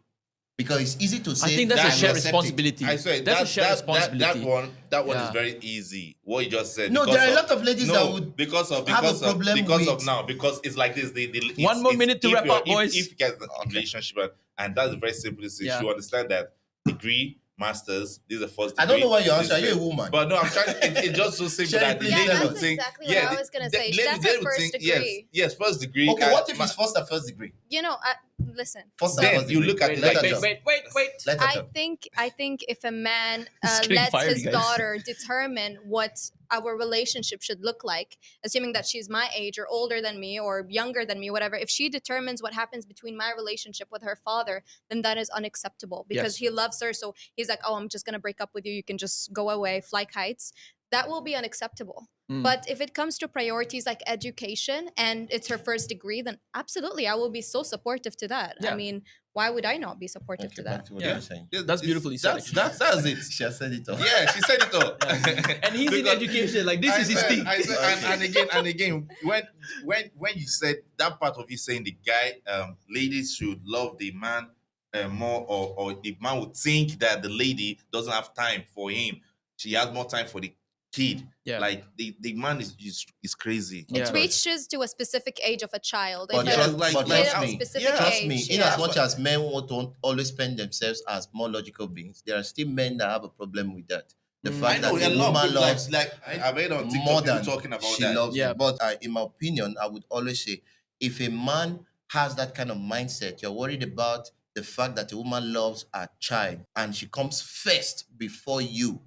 Because it's easy to say. I think that's a that shared you accept it. responsibility. I swear That's a shared responsibility. that one Yeah. is very easy. What you just said. No, because there are a of- lot of ladies no, that would have a problem because of with- now, because it's like this. One more minute to if wrap you're- up, boys. If you get a relationship, and that's very simple to say, Yeah. you understand that degree, masters, this is the first degree. I don't know why you this answer. Are is you a the- woman? But no, I'm trying. It's just so simple Sherry, that the please lady tell would us. think. Exactly what I was gonna say. That's her would first think, degree. Yes, first degree. Okay, and what if it's first degree? You know, listen. First Then first you degree. look at Wait, let her wait, talk. wait. Let her I talk. think if a man It's getting lets fiery, his guys. daughter determine what our relationship should look like, assuming that she's my age or older than me or younger than me, whatever, if she determines what happens between my relationship with her father, then that is unacceptable because Yes. he loves her. So he's like, oh, I'm just going to break up with you. You can just go away, fly kites. That will be unacceptable. But if it comes to priorities like education and it's her first degree, then absolutely, I will be so supportive to that. Yeah. I mean, why would I not be supportive Okay, to back that? to what Yeah. you were saying. That's beautifully said, That's it. She has said it all. Yeah, she said it all. And he's in Because- education. Like, this is his thing. I said, and again, when you said that part of you saying the guy, ladies should love the man more, or the man would think that the lady doesn't have time for him. She has more time for the kid. Yeah. Like the man is crazy. Yeah. It reaches to a specific age of a child. But If trust, it's like- but like- trust a me, specific trust me. age, In yeah. as much as men want to always spend themselves as more logical beings, there are still men that have a problem with that. The I fact know that a the lot of woman people loves like I've heard on TikTok more people than talking about she that. loves Yeah. him. But in my opinion, I would always say, if a man has that kind of mindset, you're worried about the fact that a woman loves her child and she comes first before you,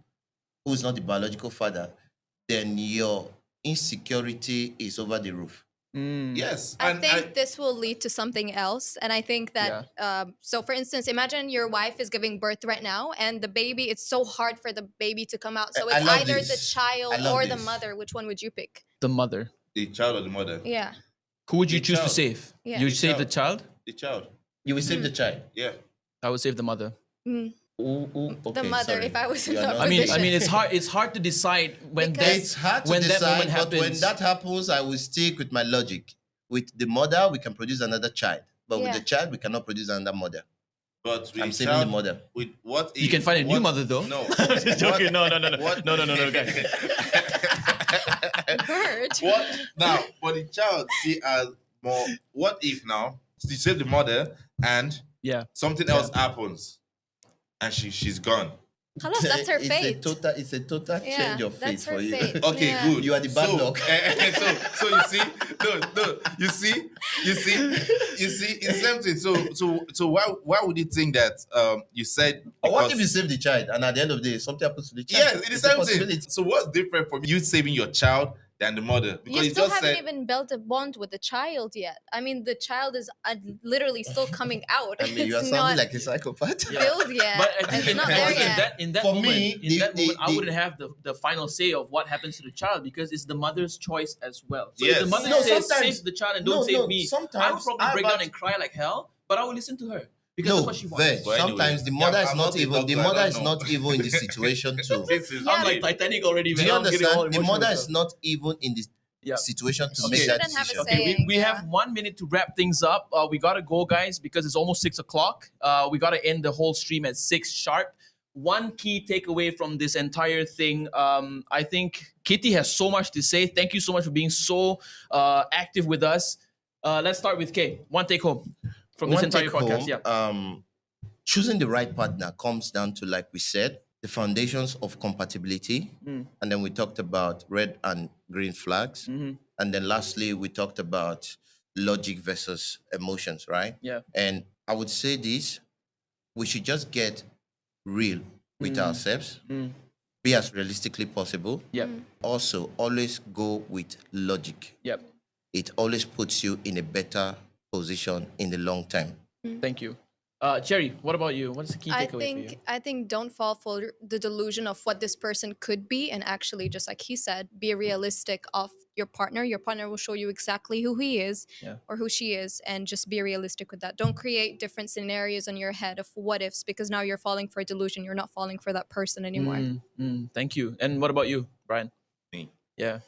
who's not the biological father, then your insecurity is over the roof. Yes, I and think this will lead to something else. And I think that, so for instance, imagine your wife is giving birth right now and the baby, it's so hard for the baby to come out. So I it's love either the this. child I love or the this. mother. Which one would you pick? The mother. the child or the mother, Yeah. Who would you The choose to child. save? Yeah. You The save the child? the child. You will save the child. Yeah. I would save the mother. Okay, The mother, sorry. if I was in You are that not I mean, position. it's hard to decide when Because- It's hard to when that decide, moment but when happens. that happens, I will stick with my logic. With the mother, we can produce another child, but with Yeah. the child, we cannot produce another mother. But with I'm the saving child, the mother. With what You if- can find a new what- mother, though. No, I'm just joking. No, What- guys. Bird. What now? But the child see as more. What if now you save the mother and Yeah. something else happens, and she's gone? Halas, that's her It's fate. It's a total Yeah, change of fate that's her for you. fate. Okay, Yeah. good. You are the bad luck. So you see, no, you see, it's something. So why would you think that you said? Or what if because- you save the child and at the end of the day something happens to the child? Yes, it is It's a something. possibility. So what's different from you saving your child than the mother? You still haven't even built a bond with the child yet. I mean, the child is literally still coming out. I mean, you are It's sounding not like a psychopath. built yet. But I think It's in, not I there think in yet. that in that For moment, me, in that moment, I the- wouldn't have the final say of what happens to the child because it's the mother's choice as well. So if Yes. the mother No, says sometimes- save the child and don't save me, I'll sometimes probably break down Albert- and cry like hell. But I will listen to her because No, that's what she wants. Ver, But anyway, sometimes the yeah, mother I'm is not not a even doctor, the I mother don't is know. not even in the situation to. This is I'm like really- Titanic already. Do Man. you I'm getting all understand? The emotional mother and is stuff. not even in the Yeah. situation to She make that shouldn't have a decision. say. Okay, we Yeah. have 1 minute to wrap things up. We gotta go, guys, because it's almost 6 o'clock. We gotta end the whole stream at 6 sharp. One key takeaway from this entire thing, I think Kitty has so much to say. Thank you so much for being so active with us. Let's start with Kay. One take home from this One entire take podcast. home, Yeah. choosing the right partner comes down to, like we said, the foundations of compatibility. And then we talked about red and green flags. And then lastly, we talked about logic versus emotions, right? Yeah. And I would say this, we should just get real with ourselves, be as realistically possible. Yep. Also, always go with logic. Yep. It always puts you in a better position in the long term. Thank you. Cherry, what about you? What's the key takeaway for you? I think don't fall for the delusion of what this person could be, and actually, just like he said, be realistic of your partner. Your partner will show you exactly who he is Yeah. or who she is, and just be realistic with that. Don't create different scenarios in your head of what ifs, because now you're falling for a delusion. You're not falling for that person anymore. Thank you. And what about you, Brian? Me. Yeah.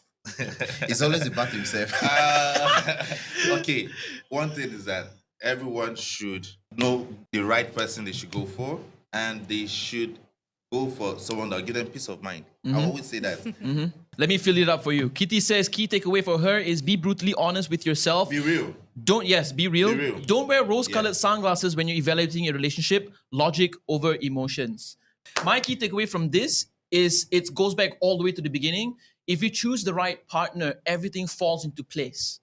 He's always about himself. Okay, one thing is that everyone should know the right person they should go for, and they should go for someone that'll give them peace of mind. I always say that. Let me fill it up for you. Kitty says key takeaway for her is be brutally honest with yourself. Be real. Be real. Be real. Don't wear rose-colored sunglasses when you're evaluating a relationship. Logic over emotions. My key takeaway from this is it goes back all the way to the beginning. If you choose the right partner, everything falls into place.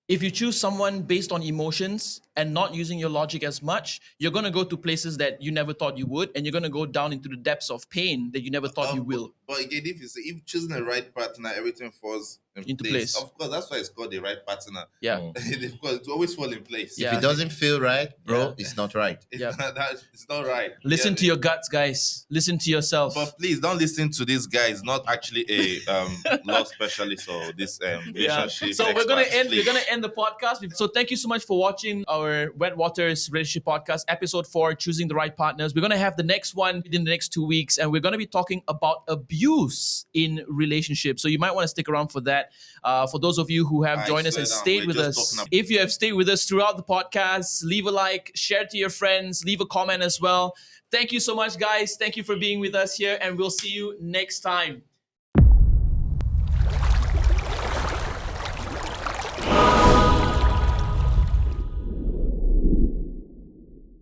If you choose someone based on emotions and not using your logic as much, you're going to go to places that you never thought you would, and you're going to go down into the depths of pain that you never thought you will. But again, if choosing the right partner, everything falls Into place. Of course, that's why it's called the right partner. Yeah. Of course, it always fall in place. Yeah. If it doesn't feel right, bro, Yeah. it's not right. It's not right. Listen Yeah, to your guts, guys. Listen to yourself. But please don't listen to this guy. He's not actually a law specialist or this relationship. So we're gonna expert, end. please. We're gonna end the podcast. So thank you so much for watching our Wet Waters Relationship Podcast, episode 4, choosing the right partners. We're gonna have the next one within the next 2 weeks, and we're gonna be talking about abuse in relationships. So you might want to stick around for that. For those of you who have I joined us swear and down, stayed we're with just us, talking about- if you have stayed with us throughout the podcast, leave a like, share to your friends, leave a comment as well. Thank you so much, guys. Thank you for being with us here, and we'll see you next time.